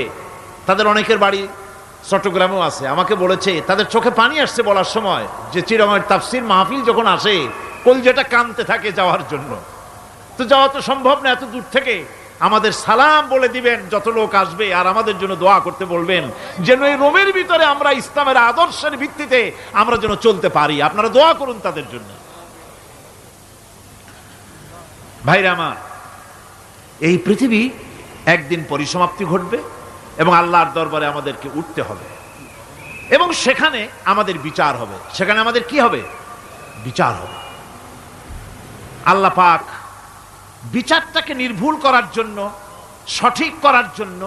তাদের অনেকের বাড়ি চট্টগ্রামেও আছে, আমাকে বলেছে তাদের চোখে পানি আসছে বলার সময় যে চিরঙের তাফসীর মাহফিল যখন আসে কলজেটা কাঁদতে থাকে যাওয়ার জন্য। তো যাওয়া তো সম্ভব না এত দূর থেকে, আমাদের সালাম বলে দিবেন যত লোক আসবে, আর আমাদের জন্য দোয়া করতে বলবেন যেন এই রোমের ভিতরে আমরা ইসলামের আদর্শের ভিত্তিতে আমরা যেন চলতে পারি। আপনারা দোয়া করুন তাদের জন্য। ভাইরা আমার, এই পৃথিবী একদিন পরিসমাপ্তি ঘটবে এবং আল্লাহর দরবারে আমাদেরকে উঠতে হবে এবং সেখানে আমাদের বিচার হবে। সেখানে আমাদের কি হবে? বিচার হবে। আল্লাহ পাক বিচারটাকে নির্ভুল করার জন্য, সঠিক করার জন্য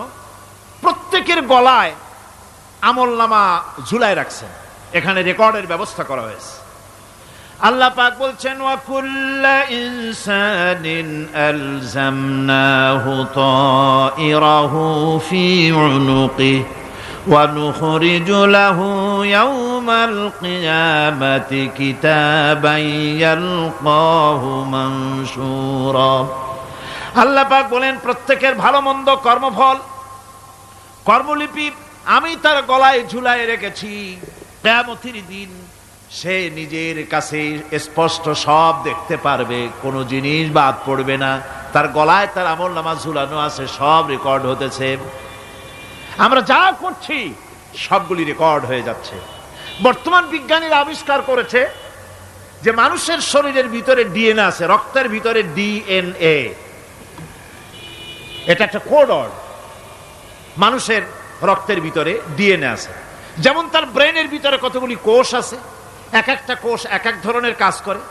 প্রত্যেকের গলায় আমলনামা ঝুলায় রাখছেন। এখানে রেকর্ডের ব্যবস্থা করা হয়েছে। আল্লাহ পাক বলছেন, ওয়া কুল্লা ইনসানিন আলজামনাহু তাইরাহু ফি উনুকিহি ওয়া নুখরিজু লাহু ইয়াওমাল কিয়ামাতি কিতাবান ইয়ালকাহু মানশুরা। আল্লাহ পাক বলেন, প্রত্যেকের ভালো মন্দ কর্মফল, কর্মলিপি আমি তার গলায় ঝুলায় রেখেছি। কিয়ামতের দিন সে নিজের কাছে স্পষ্ট সব দেখতে পারবে, কোনো জিনিস বাদ পড়বে না। তার গলায় তার আমলনামা ঝুলানো আছে, সব রেকর্ড হতেছে। আমরা যা করছি সবগুলি রেকর্ড হয়ে যাচ্ছে। বর্তমান বিজ্ঞানীরা আবিষ্কার করেছে যে মানুষের শরীরের ভিতরে ডিএনএ আছে, রক্তের ভিতরে ডিএনএ, এটা একটা কোড ওয়ার্ড। মানুষের রক্তের ভিতরে ডিএনএ আছে। যেমন তার ব্রেনের ভিতরে কতগুলি কোষ আছে, এক একটা কোষ এক এক ধরনের কাজ করে।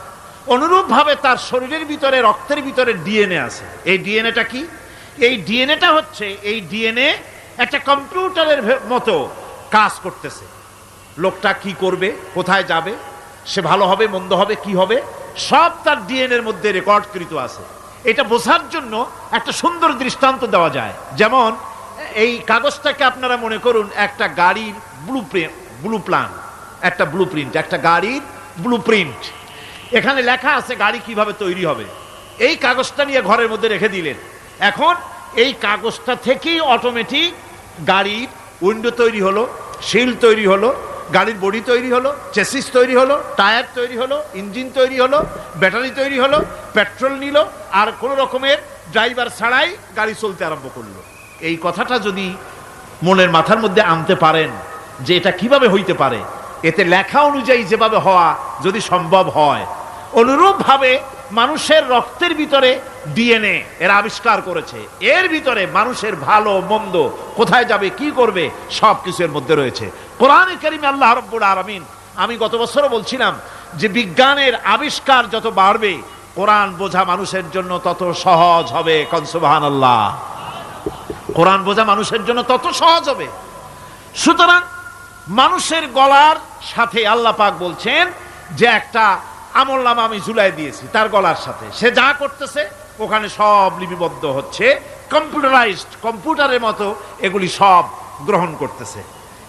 অনুরূপ ভাবে তার শরীরের ভিতরে, রক্তের ভিতরে ডিএনএ আছে। এই ডিএনএটা কি? এই ডিএনএটা হচ্ছে, এই ডিএনএ একটা কম্পিউটারের মতো কাজ করতেছে। লোকটা কি করবে, কোথায় যাবে, সে ভালো হবে মন্দ হবে কি হবে, সব তার ডিএনএর মধ্যে রেকর্ডকৃত আছে। এটা বোঝার জন্য একটা সুন্দর দৃষ্টান্ত দেওয়া যায়। যেমন এই কাগজটাকে আপনারা মনে করুন একটা গাড়ির একটা ব্লুপ্রিন্ট, একটা গাড়ির ব্লুপ্রিন্ট। এখানে লেখা আছে গাড়ি কিভাবে তৈরি হবে। এই কাগজটা নিয়ে ঘরের মধ্যে রেখে দিলেন। এখন এই কাগজটা থেকেই অটোমেটিক গাড়ির উইন্ডো তৈরি হলো, শিল তৈরি হলো, গাড়ির বডি তৈরি হলো, চেসিস তৈরি হলো, টায়ার তৈরি হলো, ইঞ্জিন তৈরি হলো, ব্যাটারি তৈরি হলো, পেট্রোল নিল, আর কোনো রকমের ড্রাইভার ছাড়াই গাড়ি চলতে আরম্ভ করলো। এই কথাটা যদি মনের মাথার মধ্যে আনতে পারেন যে এটা কিভাবে হইতে পারে, এতে লেখা অনুযায়ী যেভাবে হওয়া যদি সম্ভব হয়, অনুরূপ ভাবে মানুষের রক্তের ভিতরে ডিএনএ এর আবিষ্কার করেছে। এর ভিতরে মানুষের ভালো মন্দ, কোথায় যাবে কি করবে, সব কিছু এর মধ্যে রয়েছে। কোরআনে কারীমে আল্লাহ রাব্বুল আলামিন, আমি গত বছরও বলছিলাম যে বিজ্ঞানের আবিষ্কার যত বাড়বে, কোরআন বোঝা মানুষের জন্য তত সহজ হবে। কোন সুবহানাল্লাহ। কোরআন বোঝা মানুষের জন্য তত সহজ হবে। সুতরাং মানুষের গলার সাথে আল্লাহ পাক বলছেন যে একটা আমলনামা আমি ঝুলাই দিয়েছি তার গলার সাথে, সে যা করতেছে ওখানে সব লিপিবদ্ধ হচ্ছে, কম্পিউটারাইজড, কম্পিউটারের মতো এগুলি সব গ্রহণ করতেছে।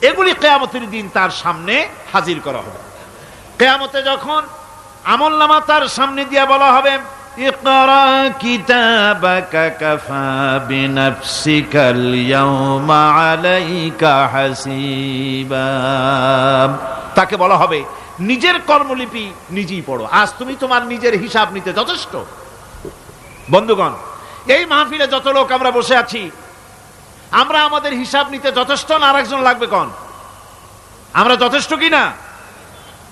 এগুলি কিয়ামতের দিন তার সামনে হাজির করা হবে। কিয়ামতে যখন আমলনামা তার সামনে দিয়ে বলা হবে, ইকরা কিতাবাকা কাফা বিনাফসিকাল ইয়াওমা আলাইকা হাসিবা, তাকে বলা হবে নিজের কর্মলিপি নিজেই পড়ো, আজ তুমি তোমার নিজের হিসাব নিতে যথেষ্ট। বন্ধুগণ, এই মাহফিলে যত লোক আমরা বসে আছি, আমরা আমাদের হিসাব নিতে যথেষ্ট না আরেকজন লাগবে? কোন আমরা যথেষ্ট কিনা?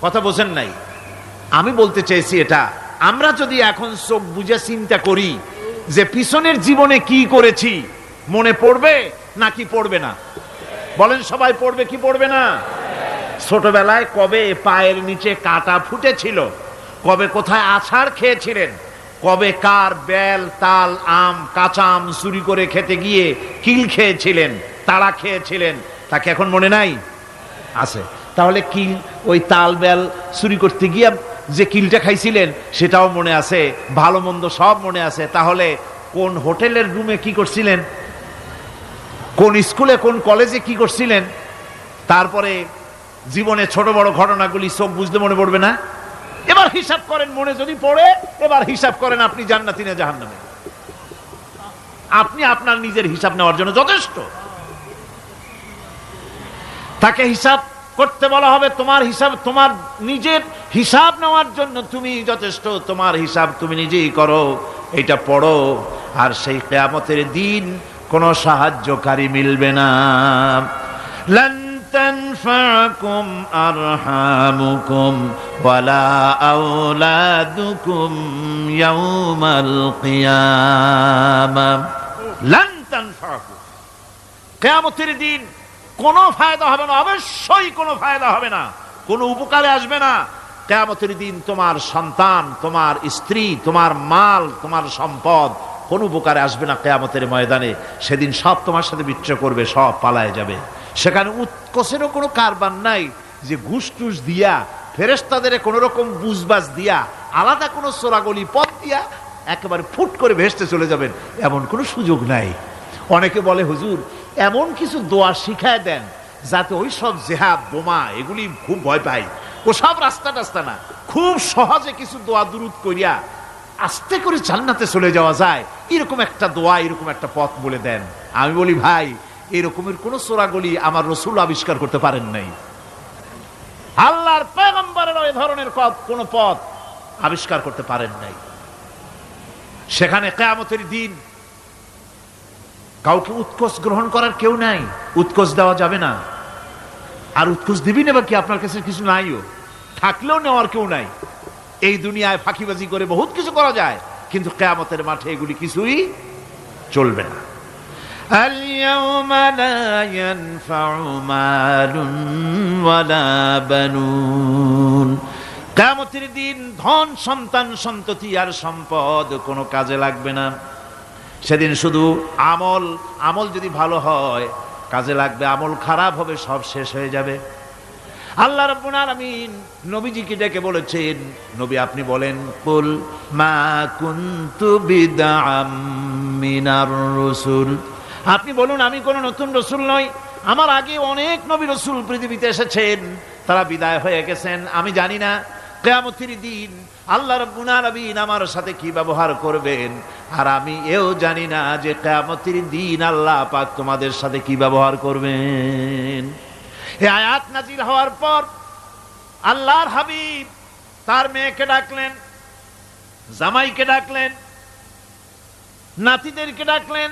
কথা বোঝেন নাই। আমি বলতে চাইছি এটা, আমরা যদি এখন চোখ বুঝে চিন্তা করি যে পিছনের জীবনে কি করেছি, মনে পড়বে নাকি পড়বে না? বলেন সবাই, পড়বে কি পড়বে না? ছোটবেলায় কবে পায়ের নিচে কাটা ফুটেছিল, কবে কোথায় আছাড় খেয়েছিলেন, কবে কার বেল, তাল, আম, কাঁচা আম চুরি করে খেতে গিয়ে কিল খেয়েছিলেন, তাড়া খেয়েছিলেন, তাকে এখন মনে নাই? আছে। তাহলে কিল, ওই তাল বেল চুরি করতে গিয়ে যে কিলটা খাইছিলেন সেটাও মনে আছে, ভালো মন্দ সব মনে আছে। তাহলে কোন হোটেলের রুমে কি করছিলেন, কোন স্কুলে কোন কলেজে কি করছিলেন, তারপরে জীবনে ছোট বড় ঘটনাগুলি চোখ বুঝলে মনে পড়বে না? এবার হিসাব করেন, মনে যদি পড়ে এবার হিসাব করেন আপনি জান্নাতি না জাহান্নামী। আপনি আপনার নিজের হিসাব নেওয়ার জন্য যথেষ্ট। তাকে হিসাব করতে বলা হবে, তোমার হিসাব, তোমার নিজের হিসাব নেওয়ার জন্য তুমি যথেষ্ট, তোমার হিসাব তুমি নিজেই করো, এটা পড়ো। আর সেই কিয়ামতের দিন কোনো সাহায্যকারী মিলবে না। লান তানফাকুম আরহামুকুম ওয়ালা আওলাদুকুম ইয়াউমাল কিয়ামা। লান তানফাকুম, কিয়ামতের দিন কোনো ফায়দা হবে না, অবশ্যই কোনো ফায়দা হবে না, কোনো উপকারে আসবে না। কিয়ামতের দিন তোমার সন্তান, তোমার স্ত্রী, তোমার মাল, তোমার সম্পদ কোনো উপকারে আসবে না। কিয়ামতের ময়দানে সেদিন সব তোমার সাথে বিচ্ছিন্ন করবে, সব পালায় যাবে। সেখানে উৎকোষেরও কোনো কারবার নাই যে ঘুষ টুস দিয়া, ফেরেশতাদের কোনো রকম বুঝবাজ দিয়া, আলাদা কোনো চোরাগলি পথ দিয়া একেবারে ফুট করে ভেসতে চলে যাবেন, এমন কোনো সুযোগ নাই। অনেকে বলে, হুজুর এমন কিছু দোয়া শিখায় দেন যাতে ওই সব জেহাদ, বোমা এগুলি খুব ভয় পাই, ওসব রাস্তা টাস্তা না, খুব সহজে কিছু দোয়া দুরুদ করিয়া আস্তে করে জান্নাতে চলে যাওয়া যায়, এরকম একটা দোয়া, এরকম একটা পথ বলে দেন। আমি বলি, ভাই এরকমের কোন চোরাগলি আমার রাসূল আবিষ্কার করতে পারেন নাই, আল্লাহর পয়গম্বরের ওই ধরনের কোন পথ আবিষ্কার করতে পারেন নাই। সেখানে কিয়ামতের দিন কাউকে উৎকোষ গ্রহণ করার কেউ নাই, উৎকোষ দেওয়া যাবে না। আর উৎকোষ দিবি নেবা কি? আপনার কাছে কিছু নাইও, থাকলেও নেওয়ার কেউ নাই। এই দুনিয়ায় ফাঁকিবাজি করে বহুত কিছু করা যায়, কিন্তু কিয়ামতের মাঠে এগুলি কিছুই চলবে না। আল-ইয়াওমা লা ইয়ানফাউ মালুন ওয়ালা বানুন, কিয়ামতের দিন ধন সন্তান সন্ততি আর সম্পদ কোনো কাজে লাগবে না। সেদিন শুধু আমল যদি ভালো হয় কাজে লাগবে, আমল খারাপ হবে সব শেষ হয়ে যাবে। আল্লাহ রাব্বুল আলামিন নবীজিকে ডেকে বলেছেন, নবী আপনি বলেন, কুল মা কুনতু বিদআম মিনার রাসূল, আপনি বলুন আমি কোন নতুন রাসূল নই, আমার আগে অনেক নবী রাসূল পৃথিবীতে এসেছেন, তারা বিদায় হয়ে গেছেন। আমি জানি না কিয়ামতের দিন আল্লাহ রাব্বুল আলামিন আমার সাথে কি ব্যবহার করবেন, আর আমি এও জানি না যে কিয়ামতের দিন আল্লাহ পাক তোমাদের সাথে কি ব্যবহার করবেন। এই আয়াত নাজিল হওয়ার পর আল্লাহর হাবিব তার মেয়েকে ডাকলেন, জামাইকে ডাকলেন, নাতিদেরকে ডাকলেন,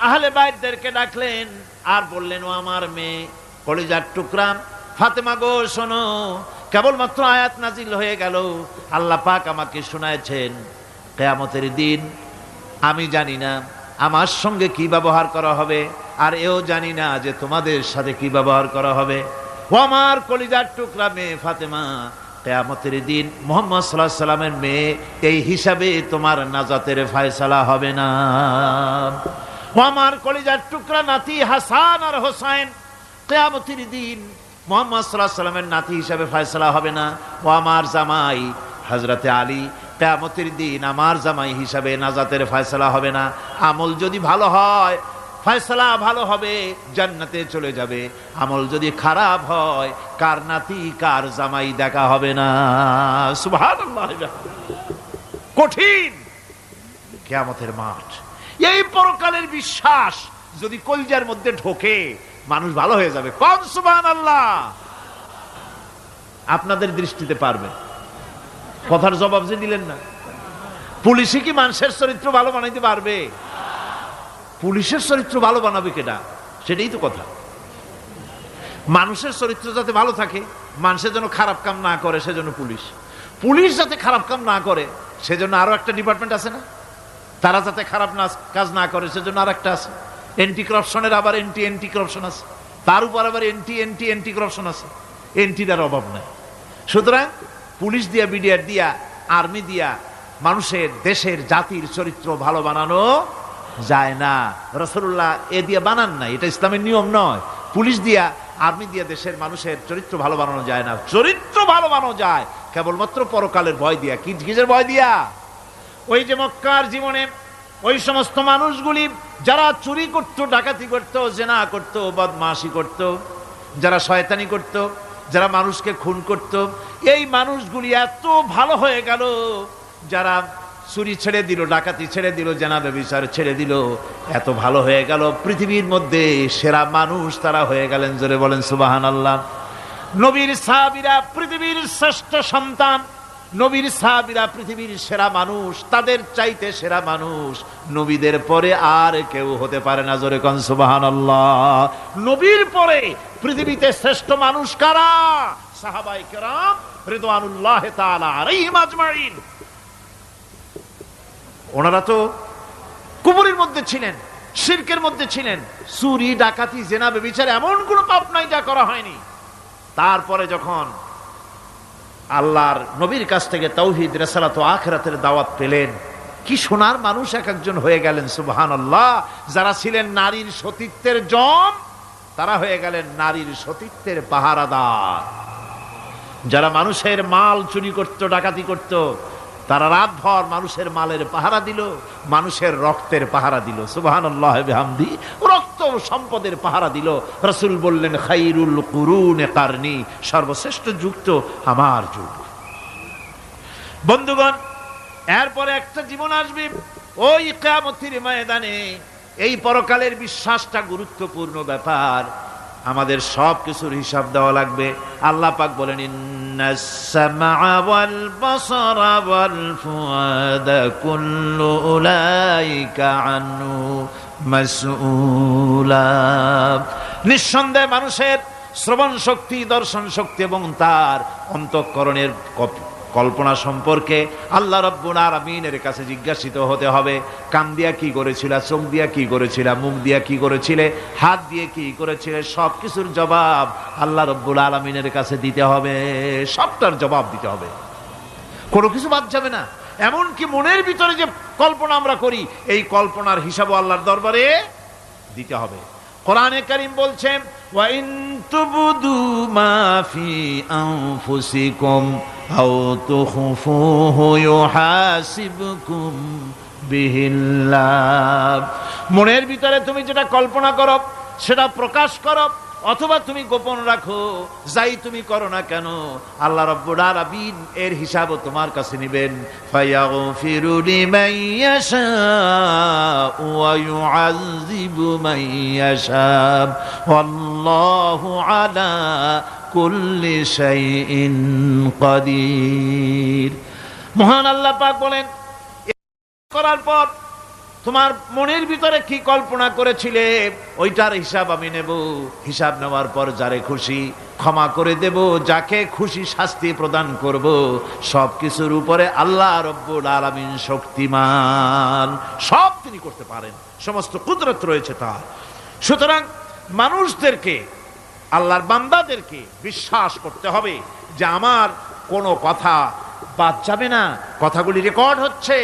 আহলে বাইতদেরকে ডাকলেন, আর বললেন, ও আমার মেয়ে কলিজার টুকরা ফাতেমা গো শোনো, কেবলমাত্র আয়াত নাজিল হয়ে গেল, আল্লাহ পাক আমাকে শোনায়ছেন কিয়ামতের দিন আমি জানি না আমার সঙ্গে কি ব্যবহার করা হবে, আর এও জানি না যে তোমাদের সাথে কি ব্যবহার করা হবে। ও আমার কলিজার টুকরা মেয়ে ফাতেমা, কিয়ামতের দিন মুহাম্মদ সাল্লাল্লাহু আলাইহি সাল্লামের মেয়ে এই হিসাবে তোমার নাজাতের ফয়সালা হবে না। ও আমার কলিজার টুকরা নাতি হাসান আর হোসেন, কিয়ামতের দিন মুহাম্মদ সাল্লাল্লাহু আলাইহি সাল্লামের নাতি হিসাবে ফয়সালা হবে না। ও আমার জামাই হযরতে আলী, কিয়ামতের দিন আমার জামাই হিসাবে নাজাতের ফয়সালা হবে না। আমল যদি ভালো হয় ফয়সালা ভালো হবে, জান্নাতে চলে যাবে। আমল যদি খারাপ হয় কার নাতি কার জামাই দেখা হবে না। সুবহানাল্লাহ। কঠিন কিয়ামতের মাঠ। এই পরকালের বিশ্বাস যদি কলজার মধ্যে ঢোকে মানুষ ভালো হয়ে যাবে। কোন সুবহানাল্লাহ। আপনাদের দৃষ্টিতে পারবে, কথার জবাব যে দিলেন না। পুলিশে কি মানুষের চরিত্র ভালো বানাইতে পারবে? পুলিশের চরিত্র ভালো বানাবে কেডা? সেটাই তো কথা। মানুষের চরিত্র যাতে ভালো থাকে, মানুষের জন্য খারাপ কাম না করে সেজন্য পুলিশ যাতে খারাপ কাম না করে সেজন্য আরো একটা ডিপার্টমেন্ট আছে না, তারা যাতে খারাপ কাজ না করে সেজন্য আর একটা আছে। এন্টি করাপশনের আবার এন্টি করাপশন আছে, তার উপর আবার এন্টি করাপশন আছে। এন্টিটার অভাব নাই। সুতরাং পুলিশ দিয়া, বিডিআর দিয়া, আর্মি দিয়া মানুষের, দেশের, জাতির চরিত্র ভালো বানানো যায় না। রাসূলুল্লাহ এ দিয়ে বানান নাই, এটা ইসলামের নিয়ম নয়। পুলিশ দিয়া, আর্মি দিয়া দেশের মানুষের চরিত্র ভালো বানানো যায় না। চরিত্র ভালো বানানো যায় কেবলমাত্র পরকালের ভয় দিয়া। কিসের ভয় দিয়া? ওই যে মক্কার জীবনে ওই সমস্ত মানুষগুলি যারা চুরি করত, ডাকাতি করত, জেনা করত, বদমাশি করত, যারা শয়তানি করত, যারা মানুষকে খুন করত, এই মানুষগুলি এত ভালো হয়ে গেল, যারা চুরি ছেড়ে দিল, ডাকাতি ছেড়ে দিল, জেনা ব্যভিচার ছেড়ে দিল, এত ভালো হয়ে গেল, পৃথিবীর মধ্যে সেরা মানুষ তারা হয়ে গেলেন। জোরে বলেন সুবহানাল্লাহ। নবীর সাহাবীরা পৃথিবীর শ্রেষ্ঠ সন্তান, নবীর সাহাবীরা পৃথিবীর সেরা মানুষ, তাদের চাইতে সেরা মানুষ নবীদের পরে আর কেউ হতে পারে না। জোরে কোন সুবহানাল্লাহ। নবীর পরে পৃথিবীতে শ্রেষ্ঠ মানুষ কারা? সাহাবায়ে কেরাম রিদওয়ানুল্লাহি তাআলা আলাইহিম আজমাইন। ওনারা তো কুফরের মধ্যে ছিলেন, শিরকের মধ্যে ছিলেন, চুরি, ডাকাতি, জেনা, ব্যভিচার এমন কোনো পাপ নাই যা করা হয়নি। তারপরে যখন আল্লাহর নবীর কাছ থেকে তাওহীদ, রিসালাত ও আখিরাতের দাওয়াত পেলেন, কি সোনার মানুষ এক একজন হয়ে গেলেন। সুবহানাল্লাহ। যারা ছিলেন নারীর সতীত্বের জম, তারা হয়ে গেলেন নারীর সতীত্বের পাহারাদার। যারা মানুষের মাল চুরি করত, ডাকাতি করত, তারা রাতভর মানুষের মালের পাহারা দিল, মানুষের রক্তের পাহারা দিল। সুবহানাল্লাহ বিহামদি। রক্ত সম্পদের পাহারা দিল। রাসূল বললেন, খাইরুল কুরুনে কারনি, সর্বশ্রেষ্ঠ যুগ তো আমার যুগ। বন্ধুগণ, এরপরে একটা জীবন আসবে ওই কিয়ামতের ময়দানে। এই পরকালের বিশ্বাসটা গুরুত্বপূর্ণ ব্যাপার। আমাদের সব কিছুর হিসাব দেওয়া লাগবে। আল্লাহ পাক বলেন, ইন্নাস সামআ ওয়াল বাসারা ওয়াল ফুআদা কুল্লু উলাইকা আনহু মাসউলা। নিঃসন্দেহে মানুষের শ্রবণ শক্তি, দর্শন শক্তি এবং তার অন্তঃকরণের কল্পনা সম্পর্কে আল্লাহ রাব্বুল আলামিনের কাছে জিজ্ঞাসিত হতে হবে। কান দিয়া কি করেছিল, চোখ দিয়া কি করেছিল, মুখ দিয়া কি করেছিলে, হাত দিয়ে কি করেছিলে, সব কিছুর জবাব আল্লাহ রাব্বুল আলামিনের কাছে দিতে হবে। সবটার জবাব দিতে হবে। কোনো কিছু বাদ যাবে না। এমনকি মনের ভিতরে যে কল্পনা আমরা করি, এই কল্পনার হিসাবও আল্লাহর দরবারে দিতে হবে। কোরআনে কারীম বলছেন, ওয়া ইন তুবদু মা ফি আনফুসিকুম আও তুখফুহু ইউহাসিবকুম বিহিল্লাহ। মনের ভিতরে তুমি যেটা কল্পনা করো সেটা প্রকাশ করো, অথবা তুমি গোপন রাখো, যাই তুমি করো না কেন, আল্লাহ রাব্বুল আলামিন এর হিসাবও তোমার কাছে নেবেন। ফায়াগফিরু লিমান ইয়াশাউ ওয়া ইউআযযিবু মান ইয়াশাউ ওয়াল্লাহু আলা কুল্লি শাইইন কাদির। মহান আল্লাহ পাক বলেন, করার পর তোমার মনের ভিতরে কি কল্পনা করেছিলে ওইটার হিসাব আমি নেব। হিসাব নেওয়ার পর যারে খুশি ক্ষমা করে দেব, যাকে খুশি শাস্তি প্রদান করব। সবকিছুর উপরে আল্লাহ রব্বুল আলামিন শক্তিমান, সব তিনি করতে পারেন, সমস্ত কুদরত রয়েছে তার। সুতরাং মানুষদেরকে, আল্লাহর বান্দাদেরকে বিশ্বাস করতে হবে যে আমার কোনো কথা বাদ যাবে না। কথাগুলি রেকর্ড হচ্ছে,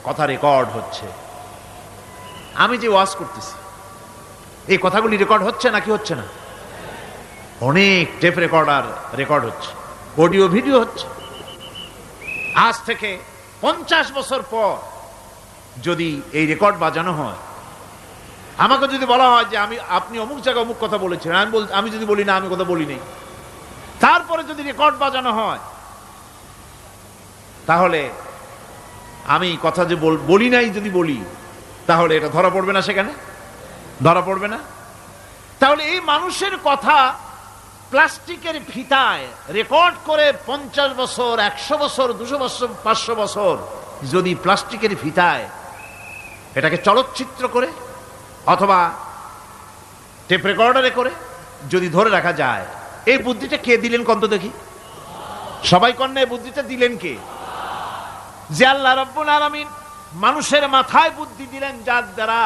কথা রেকর্ড হচ্ছে। আমি যে ওয়াজ করতেছি এই কথাগুলি রেকর্ড হচ্ছে নাকি হচ্ছে না? অনেক টেপ রেকর্ডার রেকর্ড হচ্ছে, অডিও ভিডিও হচ্ছে। আজ থেকে 50 বছর পর যদি এই রেকর্ড বাজানো হয়, আমাকে যদি বলা হয় যে আপনি অমুক জায়গায় অমুক কথা বলেছেন, আমি যদি বলি না আমি কথা বলি নাই, তারপরে যদি রেকর্ড বাজানো হয়, তাহলে আমি কথা যে বলি নাই যদি বলি, তাহলে এটা ধরা পড়বে না? সেখানে ধরা পড়বে না? তাহলে এই মানুষের কথা প্লাস্টিকের ফিতায় রেকর্ড করে 50 বছর, 100 বছর, 200 বছর, 500 বছর যদি প্লাস্টিকের ফিতায় এটাকে চলচ্চিত্র করে অথবা টেপ রেকর্ডারে করে যদি ধরে রাখা যায়, এই বুদ্ধিটা কে দিলেন কন্ত দেখি? সবাই কন্যা এই বুদ্ধিটা দিলেন কে? যে আল্লাহ রাব্বুল আলামিন মানুষের মাথায় বুদ্ধি দিলেন, যার দ্বারা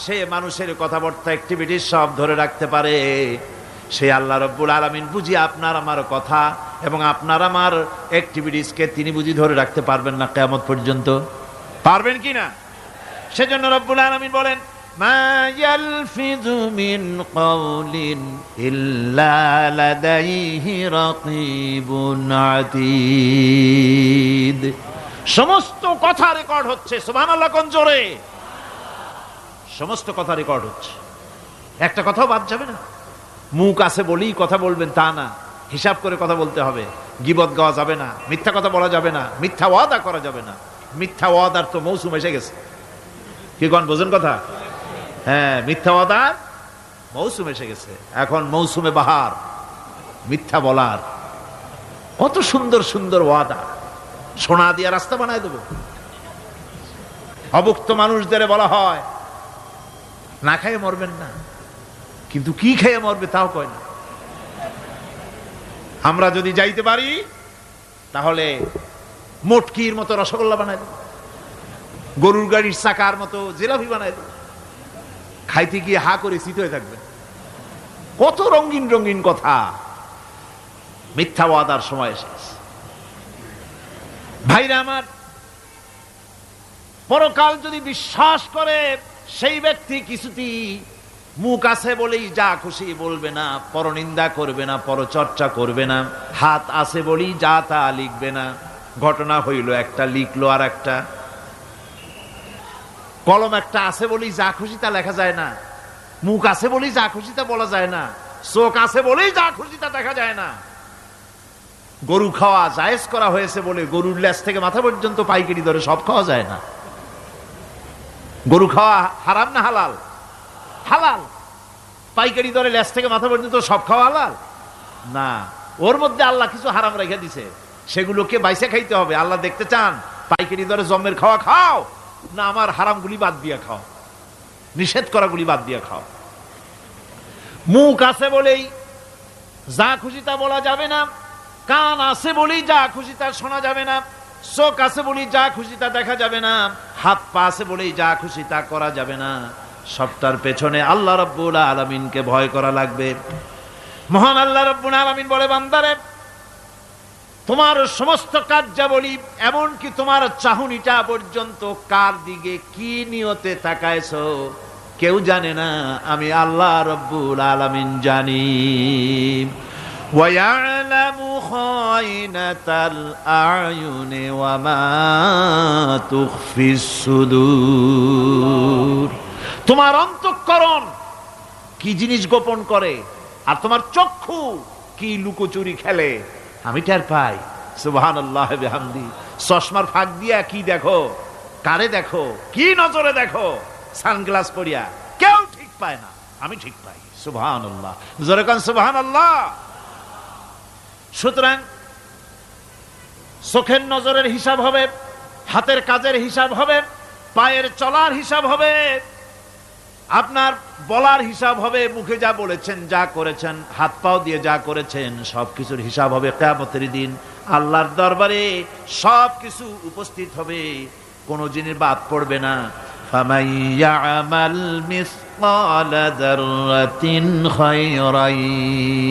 সে মানুষের কথাবার্তা অ্যাক্টিভিটি সব ধরে রাখতে পারে। সেই আল্লাহ রাব্বুল আলামিন বুঝি আপনার আমার কথা এবং আপনার আমার অ্যাক্টিভিটিসকে তিনি বুঝি ধরে রাখতে পারবেন না কিয়ামত পর্যন্ত? পারবেন কি না? সেজন্য রাব্বুল আলামিন বলেন, মা ইয়ালফিযু মিন কাওলিন ইল্লা লাদাইহি রাকীবুন আতীদ। সমস্ত কথা রেকর্ড হচ্ছে। সুবহানাল্লাহ কোন জোরে! সমস্ত কথা রেকর্ড হচ্ছে, একটা কথাও বাদ যাবে না। মুখ আছে বলেই কথা বলবেন তা না, হিসাব করে কথা বলতে হবে। গীবত গাওয়া যাবে না, মিথ্যা কথা বলা যাবে না, মিথ্যা ওয়াদা করা যাবে না। মিথ্যা ওয়াদার তো মৌসুম এসে গেছে। কি কোন বোঝেন কথা? হ্যাঁ, মিথ্যা ওয়াদার মৌসুম এসে গেছে। এখন মৌসুমে বাহার, মিথ্যা বলার। কত সুন্দর সুন্দর ওয়াদা, সোনা দিয়া রাস্তা বানায় দেব। অভুক্ত মানুষদের বলা হয় না খাইয়ে মরবেন না, কিন্তু কি খেয়ে মরবে তাও কয় না। আমরা যদি যাইতে পারি তাহলে মটকির মতো রসগোল্লা বানায় দেব, গরুর গাড়ির চাকার মতো জিলাপি বানায় দেব। খাইতে গিয়ে হা করে চিত হয়ে থাকবে। কত রঙিন রঙিন কথা। মিথ্যা ওয়াদার সময় এসেছে। ভাইরা আমার, পরকাল যদি বিশ্বাস করে সেই ব্যক্তি কিছুতেই মুখ আছে বলেই যা খুশি বলবে না, পরনিন্দা করবে না, পরচর্চা করবে না, হাত আছে বলেই যা তা লিখবে না। ঘটনা হইল একটা, লিখলো আর একটা। কলম একটা আছে বলেই যা খুশি তা লেখা যায় না, মুখ আছে বলেই যা খুশি তা বলা যায় না, চোখ আছে বলেই যা খুশি তা দেখা যায় না। গরু খাওয়া জায়েজ করা হয়েছে বলে গরুর লেজ থেকে মাথা পর্যন্ত পাইকারি দরে সব খাওয়া যায় না। গরু খাওয়া হারাম না হালাল? হালাল। পাইকারি দরে লেজ থেকে মাথা পর্যন্ত সব খাওয়া হালাল না। ওর মধ্যে আল্লাহ কিছু হারাম রেখে দিছে, সেগুলোকে বাইসে খাইতে হবে। আল্লাহ দেখতে চান পাইকারি দরে জম্মের খাওয়া খাও না আমার হারামগুলি বাদ দিয়া খাও, নিষেধ করাগুলি বাদ দিয়া খাও। মুখ আছে বলেই যা খুশি তা বলা যাবে না, কান আছে বলেই যা খুশি তা শোনা যাবে না, চোখ আছে বলেই যা খুশি তা দেখা যাবে না, হাত পা আছে বলেই যা খুশি তা করা যাবে না। সবটার পেছনে আল্লাহ রাব্বুল আলামিনকে ভয় করা লাগবে। মহান আল্লাহ রাব্বুল আলামিন বলে, বান্দারে তোমার সমস্ত কার্যাবলী এমনকি তোমার চাহনিটা পর্যন্ত কার দিকে কি নিয়তে তাকায়ছো কেউ জানে না, আমি আল্লাহ রব্বুল আলামিন জানি। وَيَعْلَمُ خَائِنَةَ الْأَعْيُنِ وَمَا تُخْفِي الصُّدُورُ। তোমার অন্তঃকরণ কি জিনিস গোপন করে আর তোমার চক্ষু কি লুকোচুরি খেলে আমি টের পাই। সুবহানাল্লাহ বিহামদি। চশমার ফাঁক দিয়া কি দেখো, কারে দেখো, কি নজরে দেখো, সানগ্লাস পরিয়া কেউ ঠিক পায় না, আমি ঠিক পাই। সুবহানাল্লাহ, জোরে কান সুবহানাল্লাহ। সুতরাং চোখের নজরের হিসাব হবে, হাতের কাজের হিসাব হবে, পায়ের চলার হিসাব হবে, আপনার বলার হিসাব হবে, মুখে যা বলেছেন, যা করেছেন, হাত পাও দিয়ে যা করেছেন সবকিছুর হিসাব হবে কিয়ামতের দিন। আল্লাহর দরবারে সবকিছু উপস্থিত হবে, কোনো জিনিস বাদ পড়বে না। ফামান ইয়ামাল মিসকালা যাররাতিন খায়রান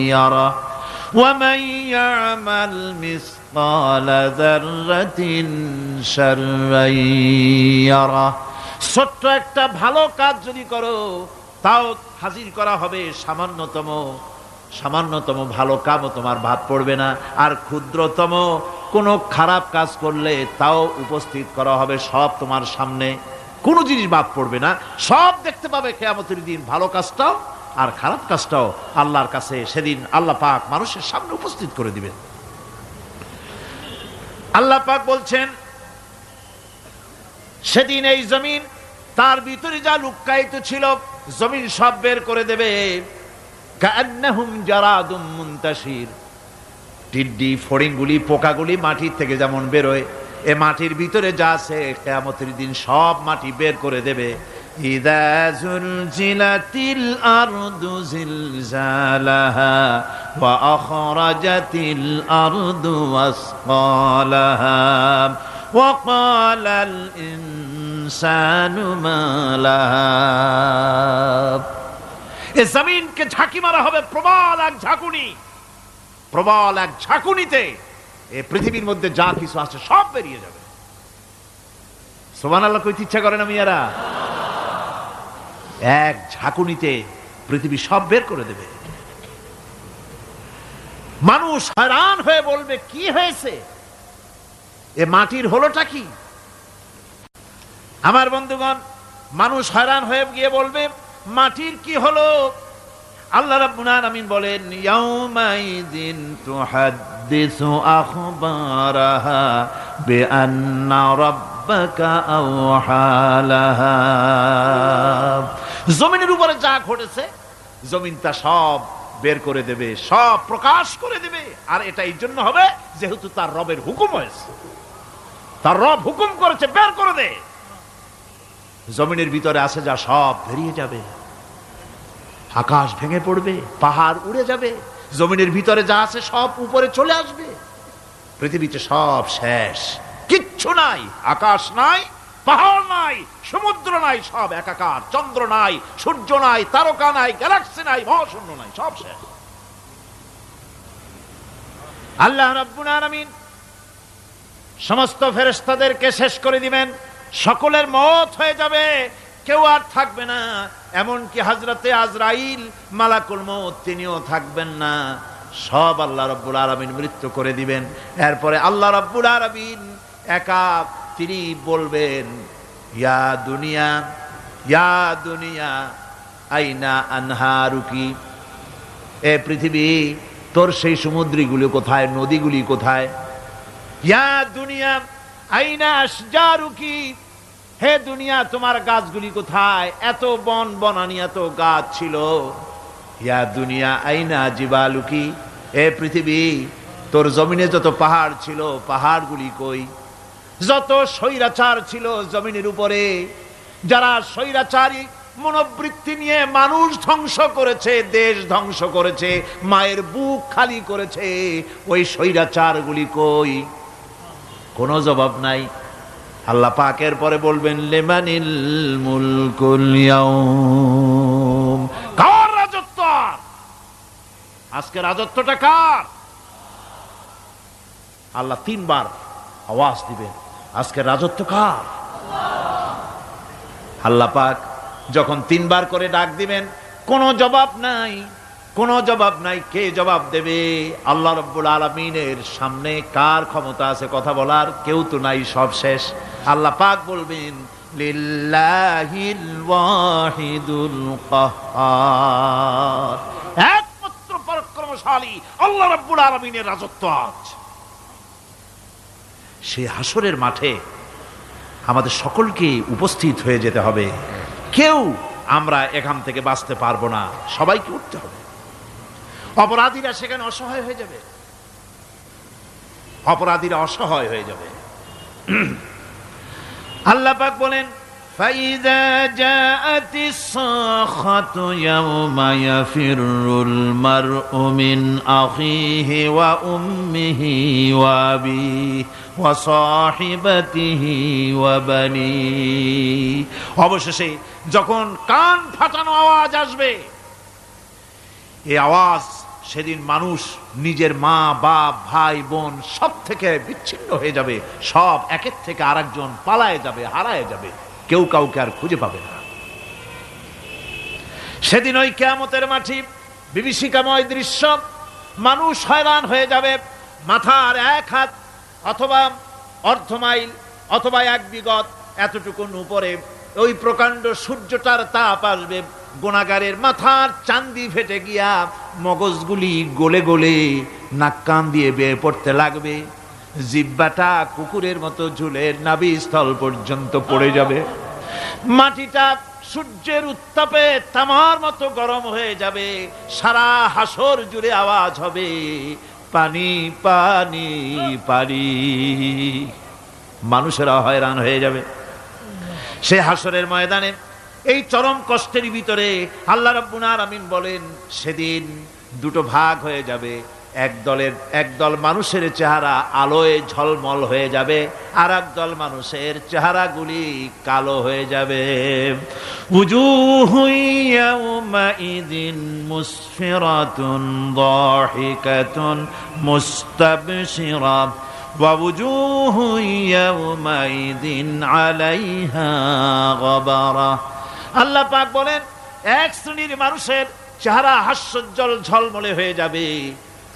ইয়ারা ওয়া মান ইয়ামাল মিসকালা যাররাতিন শাররান ইয়ারা। ছোট্ট একটা ভালো কাজ যদি করো তাও হাজির করা হবে সামান্যতম ভালো কাজও তোমার বাদ পড়বে না। আর ক্ষুদ্রতম কোনো খারাপ কাজ করলে তাও উপস্থিত করা হবে, সব তোমার সামনে, কোনো জিনিস বাদ পড়বে না, সব দেখতে পাবে কিয়ামতের দিন। ভালো কাজটাও আর খারাপ কাজটাও আল্লাহর কাছে সেদিন আল্লাহ পাক মানুষের সামনে উপস্থিত করে দিবেন। আল্লাহ পাক বলছেন সেদিন এই জমিন, তার ভিতরে যা লুক্কায়িত ছিল জমিন সব বের করে দেবে। কান্নাহুম জারাদুম মুনতাশির। টিড্ডি, ফড়িংগুলি, পোকাগুলি মাটির থেকে যেমন বেরোয়, এ মাটির ভিতরে যা আছে কিয়ামতের দিন সব মাটি বের করে দেবে। ইযা যুলজিলাতিল আরদু জিলজালাহা ওয়া আখরাজাতিল আরদু আসকালাহা ওয়া ক্বালাল ইনসানু মা লাহা। এ জমিনকে ঝাঁকি মারা হবে প্রবল এক ঝাঁকুনি, প্রবল এক ঝাঁকুনিতে এ পৃথিবীর মধ্যে যা কিছু আছে সব বেরিয়ে যাবে। সুবহানাল্লাহ কইতে ইচ্ছা করে না মিয়ারা? এক ঝাঁকুনিতে পৃথিবী সব বের করে দেবে। মানুষ হয়রান হয়ে বলবে কি হয়েছে, এ মাটির হলোটা কি? আমার বন্ধুগণ, মানুষ হয়রান হয়ে গিয়ে বলবে মাটির কি হলো? আল্লাহ রাব্বুল আলামিন বলেন ইয়াউমাইযিন তুহাদ্দিসু আখবারাহা বিআন্না রাব্বাকা আওহালাহা। জমিনের উপরে যা ঘটেছে জমিন তা সব বের করে দেবে, সব প্রকাশ করে দেবে। আর এটা এই জন্য হবে যেহেতু তার রবের হুকুম হয়েছে, তার রব হুকুম করেছে বের করে দে। জমিনের ভিতরে আছে যা সব বেরিয়ে যাবে, আকাশ ভেঙে পড়বে, পাহাড় উড়ে যাবে, জমিনের ভিতরে যা আছে সব উপরে চলে আসবে, পৃথিবীতে সব শেষ, কিচ্ছু নাই, আকাশ নাই, পাহাড় নাই, সমুদ্র নাই, সব একাকার, চন্দ্র নাই, সূর্য নাই, তারকা নাই, গ্যালাক্সি নাই, মহাশূন্য নাই, সব শেষ। আল্লাহ রাব্বুল আলামিন সমস্ত ফেরেশতাদেরকে শেষ করে দিবেন, সকলের মওত হয়ে যাবে, কেউ আর থাকবে না। এমনকি হযরতে আজরাইল মালাকুল মউত তিনিও থাকবেন না, সব আল্লাহ রাব্বুল আলামিন মৃত্যু করে দিবেন। এরপরে আল্লাহ রাব্বুল আলামিন একা তিনি বলবেন ইয়া দুনিয়া, ইয়া দুনিয়া আইনা আনহারুকি। এ পৃথিবী, তোর সেই সমুদ্রগুলি কোথায়, নদীগুলি কোথায়? ইয়া দুনিয়া আইনা আশজারুকি। হে দুনিয়া, তোমার গাছগুলি কোথায়? এত বন বনানি, এত গাছ ছিল। ইয়া দুনিয়া আইনা জিবালুকি। এ পৃথিবী, তোর জমিনে যত পাহাড় ছিল পাহাড়গুলি কই? যত স্বৈরাচার ছিল জমিনের উপরে, যারা স্বৈরাচারী মনোবৃত্তি নিয়ে মানুষ ধ্বংস করেছে, দেশ ধ্বংস করেছে, মায়ের বুক খালি করেছে, ওই স্বৈরাচারগুলি কই? কোনো জবাব নাই। আল্লাহ পাকের পরে বলবেন লিমানিল মুলকুল ইয়াউম। কার রাজত্ব? আজকে রাজত্বটা কার? আল্লাহ 3 বার আওয়াজ দিবেন, আজকে রাজত্ব কার? আল্লাহ পাক যখন 3 বার করে ডাক দিবেন, কোনো জবাব নাই, কোনো জবাব নাই। কে জবাব দেবে? আল্লাহ রাব্বুল আলামিনের সামনে কার ক্ষমতা আছে কথা বলার? কেউ তো নাই, সব শেষ। আল্লাহ পাক বলবেন, লিল্লাহিল ওয়াহিদুল কাহ্হার, একমাত্র পরাক্রমশালী আল্লাহ রাব্বুল আলামিনের রাজত্ব আজ। সেই হাসরের মাঠে আমাদের সকলকে উপস্থিত হয়ে যেতে হবে। কেউ আমরা এখান থেকে বাঁচতে পারবো না, সবাইকে উঠতে হবে। অপরাধীরা সেখানে অসহায় হয়ে যাবে, অপরাধীরা অসহায় হয়ে যাবে। আল্লাহ পাক বলেন, فَإِذَا جَاءَتِ الصَّاخَّةُ يَوْمَ يَفِرُّ الْمَرْءُ مِنْ أَخِيهِ وَأُمِّهِ وَأَبِيهِ وَصَاحِبَتِهِ وَبَنِيهِ। অবশেষে যখন কান ফাটানো আওয়াজ আসবে, এই আওয়াজ সেদিন মানুষ নিজের মা বাপ ভাই বোন সব থেকে বিচ্ছিন্ন হয়ে যাবে, সব একের থেকে আরেকজন পালায়ে যাবে, হারায় যাবে, কেউ কাউকে আর খুঁজে পাবে না। সেদিন ওই কিয়ামতের মাঠে বিভীষিকাময় দৃশ্য, মানুষ হয়রান হয়ে যাবে। মাথার 1 হাত অথবা অর্ধ মাইল অথবা 1 বিগত এতটুকুন উপরে ওই প্রকাণ্ড সূর্যটার তাপ আসবে, গুনাহগারের মাথার চান্দি ফেটে গিয়া মগজগুলি গলে গলে নাক কান দিয়ে বের পড়তে লাগবে, জিহ্বাটা কুকুরের মতো ঝুলে নাভিস্থল পর্যন্ত পড়ে যাবে, মাটিটা সূর্যের উত্তাপে তামার মতো গরম হয়ে যাবে, সারা হাসর জুড়ে আওয়াজ হবে, পানি পানি পানি। মানুষেরা হয়রান হয়ে যাবে। সে হাসরের ময়দানে এই চরম কষ্টের ভিতরে আল্লাহ রাব্বুল আলামিন বলেন, সেদিন 2 ভাগ হয়ে যাবে। একদল মানুষের চেহারা আলোয় ঝলমল হয়ে যাবে, আর একদল মানুষের চেহারাগুলি কালো হয়ে যাবে। উজুহু ইয়াউমাইযিন মুসফিরাতুন দাহিকাতুন মুস্তাবশিরা ওয়া উজুহু ইয়াউমাইযিন আলাইহা গাবারা। আল্লাহ পাক বলেন, এক শ্রেণীর মানুষের চেহারা হাস্যোজ্জ্বল ঝলমলে হয়ে যাবে,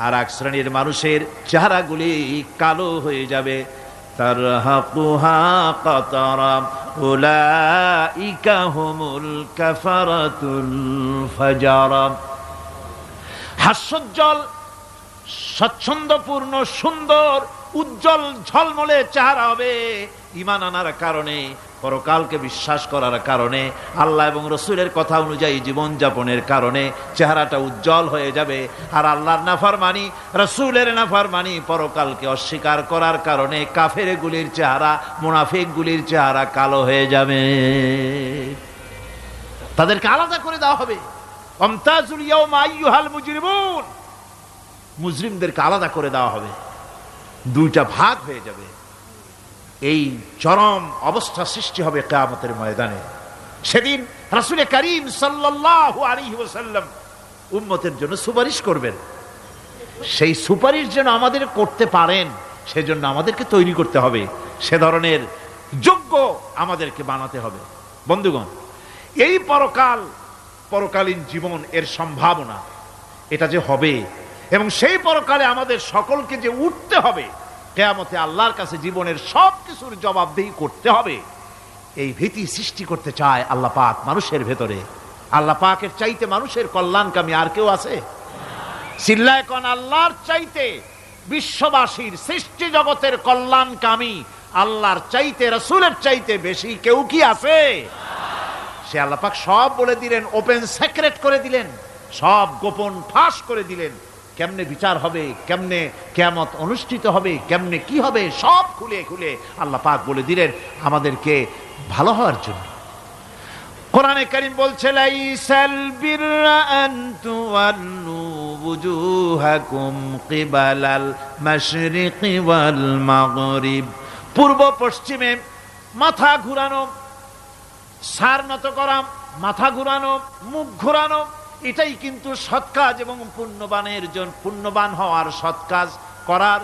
আর এক শ্রেণীর মানুষের চেহারাগুলি কালো হয়ে যাবে। তারহাকুহা কাতারা উলাইকা হুমুল কাফারাতুল ফাজারা। হাস্যোজ্জ্বল, স্বচ্ছন্দপূর্ণ, সুন্দর, উজ্জ্বল ঝলমলে চেহারা হবে ঈমান আনার কারণে, পরকালকে বিশ্বাস করার কারণে, আল্লাহ এবং রসুলের কথা অনুযায়ী জীবন যাপনের কারণে চেহারাটা উজ্জ্বল হয়ে যাবে। আর আল্লাহর নাফরমানি, রসুলের নাফরমানি, পরকালকে অস্বীকার করার কারণে কাফেরগুলির চেহারা, মুনাফিকগুলির চেহারা কালো হয়ে যাবে। তাদেরকে আলাদা করে দেওয়া হবে। আমতাজুল ইয়াওমা আইয়ুহাল মুজরিমুন, মুজরিমদেরকে আলাদা করে দেওয়া হবে, 2টা ভাগ হয়ে যাবে। এই চরম অবস্থা সৃষ্টি হবে কিয়ামতের ময়দানে। সেদিন রাসূল করিম সাল্লাল্লাহু আলাইহি ওয়াসাল্লাম উম্মতের জন্য সুপারিশ করবেন। সেই সুপারিশ যেন আমাদের করতে পারেন, সেজন্য আমাদেরকে তৈরি করতে হবে, সে ধরনের যোগ্য আমাদেরকে বানাতে হবে। বন্ধুগণ, এই পরকালীন জীবন, এর সম্ভাবনা, এটা যে হবে এবং সেই পরকালে আমাদের সকলকে যে উঠতে হবে, কিয়ামতে আল্লাহর কাছে জীবনের সব কিছুর জবাবদিহি করতে হবে, এই ভীতি সৃষ্টি করতে চায় আল্লাহ পাক মানুষের ভেতরে। আল্লাহ পাকের চাইতে মানুষের কল্যাণকামী আর কেউ আছে? চিল্লায় কোন আল্লাহর চাইতে, বিশ্ববাসীর সৃষ্টি জগতের কল্যাণকামী আল্লাহর চাইতে, রাসূলের চাইতে বেশি কেউ কি আছে? সে আল্লাহ পাক সব বলে দিলেন, ওপেন সিক্রেট করে দিলেন, সব গোপন ফাঁস করে দিলেন। কেমনে বিচার হবে, কেমনে কিয়ামত অনুষ্ঠিত হবে, কেমনে কি হবে, সব খুলে খুলে আল্লাহ পাক বলে দিলেন আমাদেরকে ভালো হওয়ার জন্য। কোরআনে কারীম বলছে, লাইসাল বিররা আন তুওয়াল্লু ওয়ুজুহাকুম কিবালাল মাশরিকি ওয়াল মাগরিব। পূর্ব পশ্চিমে মাথা ঘুরানো, সার নত করা, মাথা ঘুরানো, মুখ ঘুরানো, এটাই কিন্তু সৎ কাজ এবং পুণ্যবান হওয়ার সৎ কাজ করার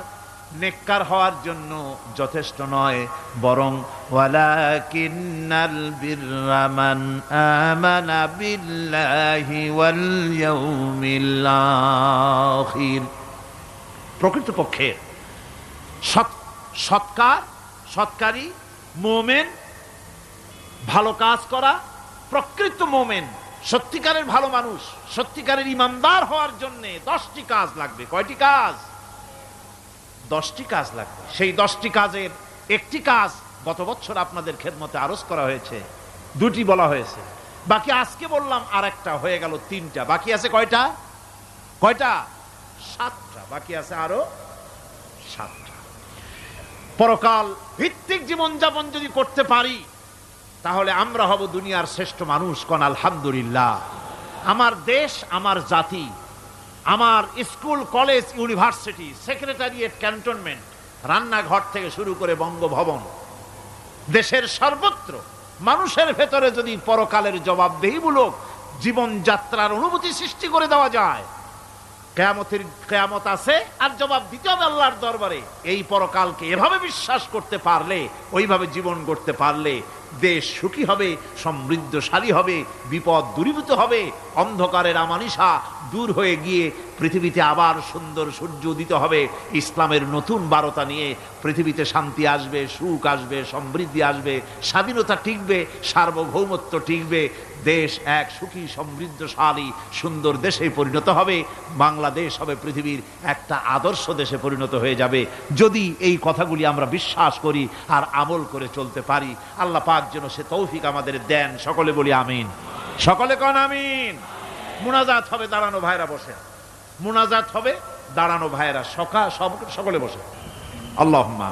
নেককার হওয়ার জন্য যথেষ্ট নয়, বরং ওয়ালাকিন্নাল বিররা মান আমানা বিল্লাহি ওয়াল ইয়াউমিল আখির। প্রকৃতপক্ষে সৎকারী মুমিন, ভালো কাজ করা, প্রকৃত মুমিন, সত্যিকারের ভালো মানুষ, সত্যিকারের ইমানদার হওয়ার জন্য 10টি কাজ লাগবে। কয়টি কাজ? 10টি কাজ লাগবে। সেই 10টি কাজের একটি কাজ গত বছর আপনাদের খেদমতে আরজ করা হয়েছে, 2টি বলা হয়েছে, বাকি আজকে বললাম আর একটা, হয়ে গেল 3টা। বাকি আছে কয়টা? 7টা। বাকি আছে আরো 7টা। পরকাল ভিত্তিক জীবনযাপন যদি করতে পারি তাহলে আমরা হব দুনিয়ার শ্রেষ্ঠ মানুষ। কোন আলহামদুলিল্লাহ। আমার দেশ, আমার জাতি, আমার school, college, university, secretariat, cantonment, রান্নাঘর থেকে শুরু করে বঙ্গভবন, দেশের সর্বত্র মানুষের ভেতরে যদি পরকালের জবাবদেহিমূলক জীবনযাত্রার অনুভূতি সৃষ্টি করে দেওয়া যায়, কিয়ামত আছে আর জবাব দিতে হবে আল্লাহর দরবারে। এই পরকালকে এভাবে বিশ্বাস করতে পারলে, ওইভাবে জীবন করতে পারলে দেশ সুখী হবে, সমৃদ্ধশালী হবে, বিপদ দূরীভূত হবে, অন্ধকারের আমানিশা দূর হয়ে গিয়ে পৃথিবীতে আবার সুন্দর সূর্য উদিত হবে। ইসলামের নতুন বারতা নিয়ে পৃথিবীতে শান্তি আসবে, সুখ আসবে, সমৃদ্ধি আসবে, স্বাধীনতা টিকবে, সার্বভৌমত্ব টিকবে, দেশ এক সুখী সমৃদ্ধশালী সুন্দর দেশে পরিণত হবে। বাংলাদেশ হবে পৃথিবীর একটা আদর্শ দেশে পরিণত হয়ে যাবে যদি এই কথাগুলি আমরা বিশ্বাস করি আর আমল করে চলতে পারি। আল্লাহ পাক যেন সে তৌফিক আমাদের দেন। সকলে বলি আমিন। সকলে কন আমিন। মুনাজাত হবে দাঁড়ানো ভাইরা বসে, মুনাজাত হবে দাঁড়ানো ভাইরা, সকলে বসে। আল্লাহুম্মা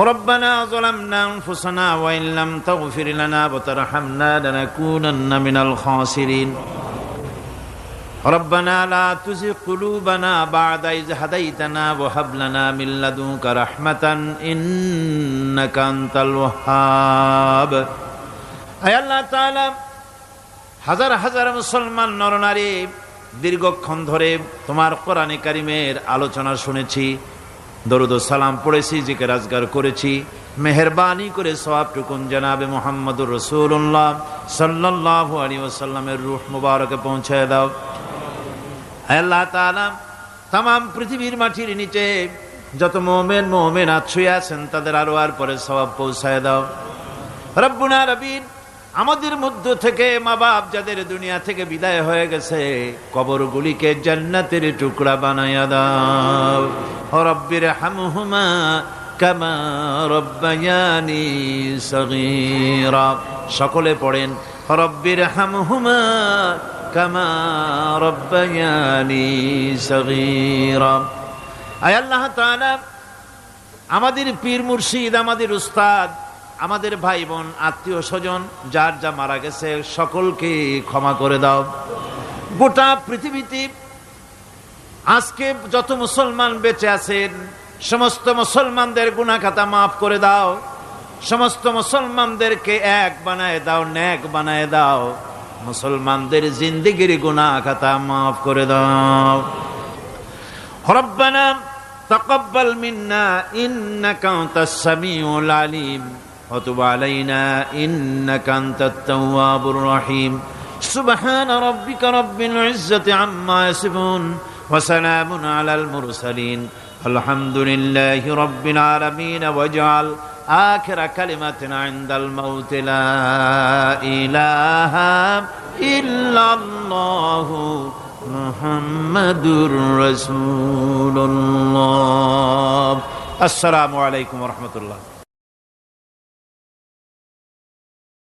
ربنا ظلمنا أنفسنا وإن لم تغفر لنا وترحمنا لنكونن من الخاسرين ربنا لا تزغ قلوبنا بعد إذ هديتنا وهب لنا من لدنك رحمة إنك أنت الوهاب। আয় আল্লাহ তাআলা, হাজার হাজার মুসলমান নরনারী দীর্ঘক্ষণ ধরে তোমার কোরআনে কারিমের আলোচনা শুনেছি, দরুদ ও সালাম পড়েছি, জিকির আজগার করেছি। মেহেরবানি করে সওয়াবটুকুন জনাবে মুহাম্মদুর রাসূলুল্লাহ সাল্লাল্লাহু আলাইহি ওয়াসাল্লামের রূহ মুবারকে পৌঁছায় দাও। আল্লাহ তাআলা, तमाम পৃথিবীর মাটির নিচে যত মুমিন মুমিনাত শুয়ে আছেন তাদের আরওয়ার পরে সওয়াব পৌঁছায় দাও। রব্বুনা রবিন, আমাদের মধ্য থেকে মা বাপ যাদের দুনিয়া থেকে বিদায় হয়ে গেছে, কবরগুলিকে জান্নাতের টুকরা বানায়া দাও। রব্বির হামহুমা কামা রব্বায়ানি সগীরা। সকলে পড়েন রব্বির হামহুমা কামা রব্বায়ানি সগীরা। আয় আল্লাহ তাআলা, আমাদের পীর মুর্শিদ, আমাদের উস্তাদ, আমাদের ভাই বোন, আত্মীয় স্বজন যার যা মারা গেছে সকলকে ক্ষমা করে দাও। গোটা পৃথিবীতে আজকে যত মুসলমান বেঁচে আছেন সমস্ত মুসলমানদের গুনাহ খাতা মাফ করে দাও। সমস্ত মুসলমানদেরকে এক বানায় দাও, নেক বানায় দাও। মুসলমানদের জিন্দেগির গুনাহ খাতা মাফ করে দাও। রব্বানা তাকাব্বাল মিন্না ইন্নাকা আনতাস সামিউল আলিম وتب علينا إنك أنت التواب الرحيم سبحان ربك رب العزة عما يصفون وسلام على المرسلين الحمد لله رب العالمين واجعل آخر كلمة عند الموت لا إله إلا الله محمد رسول الله السلام عليكم ورحمة الله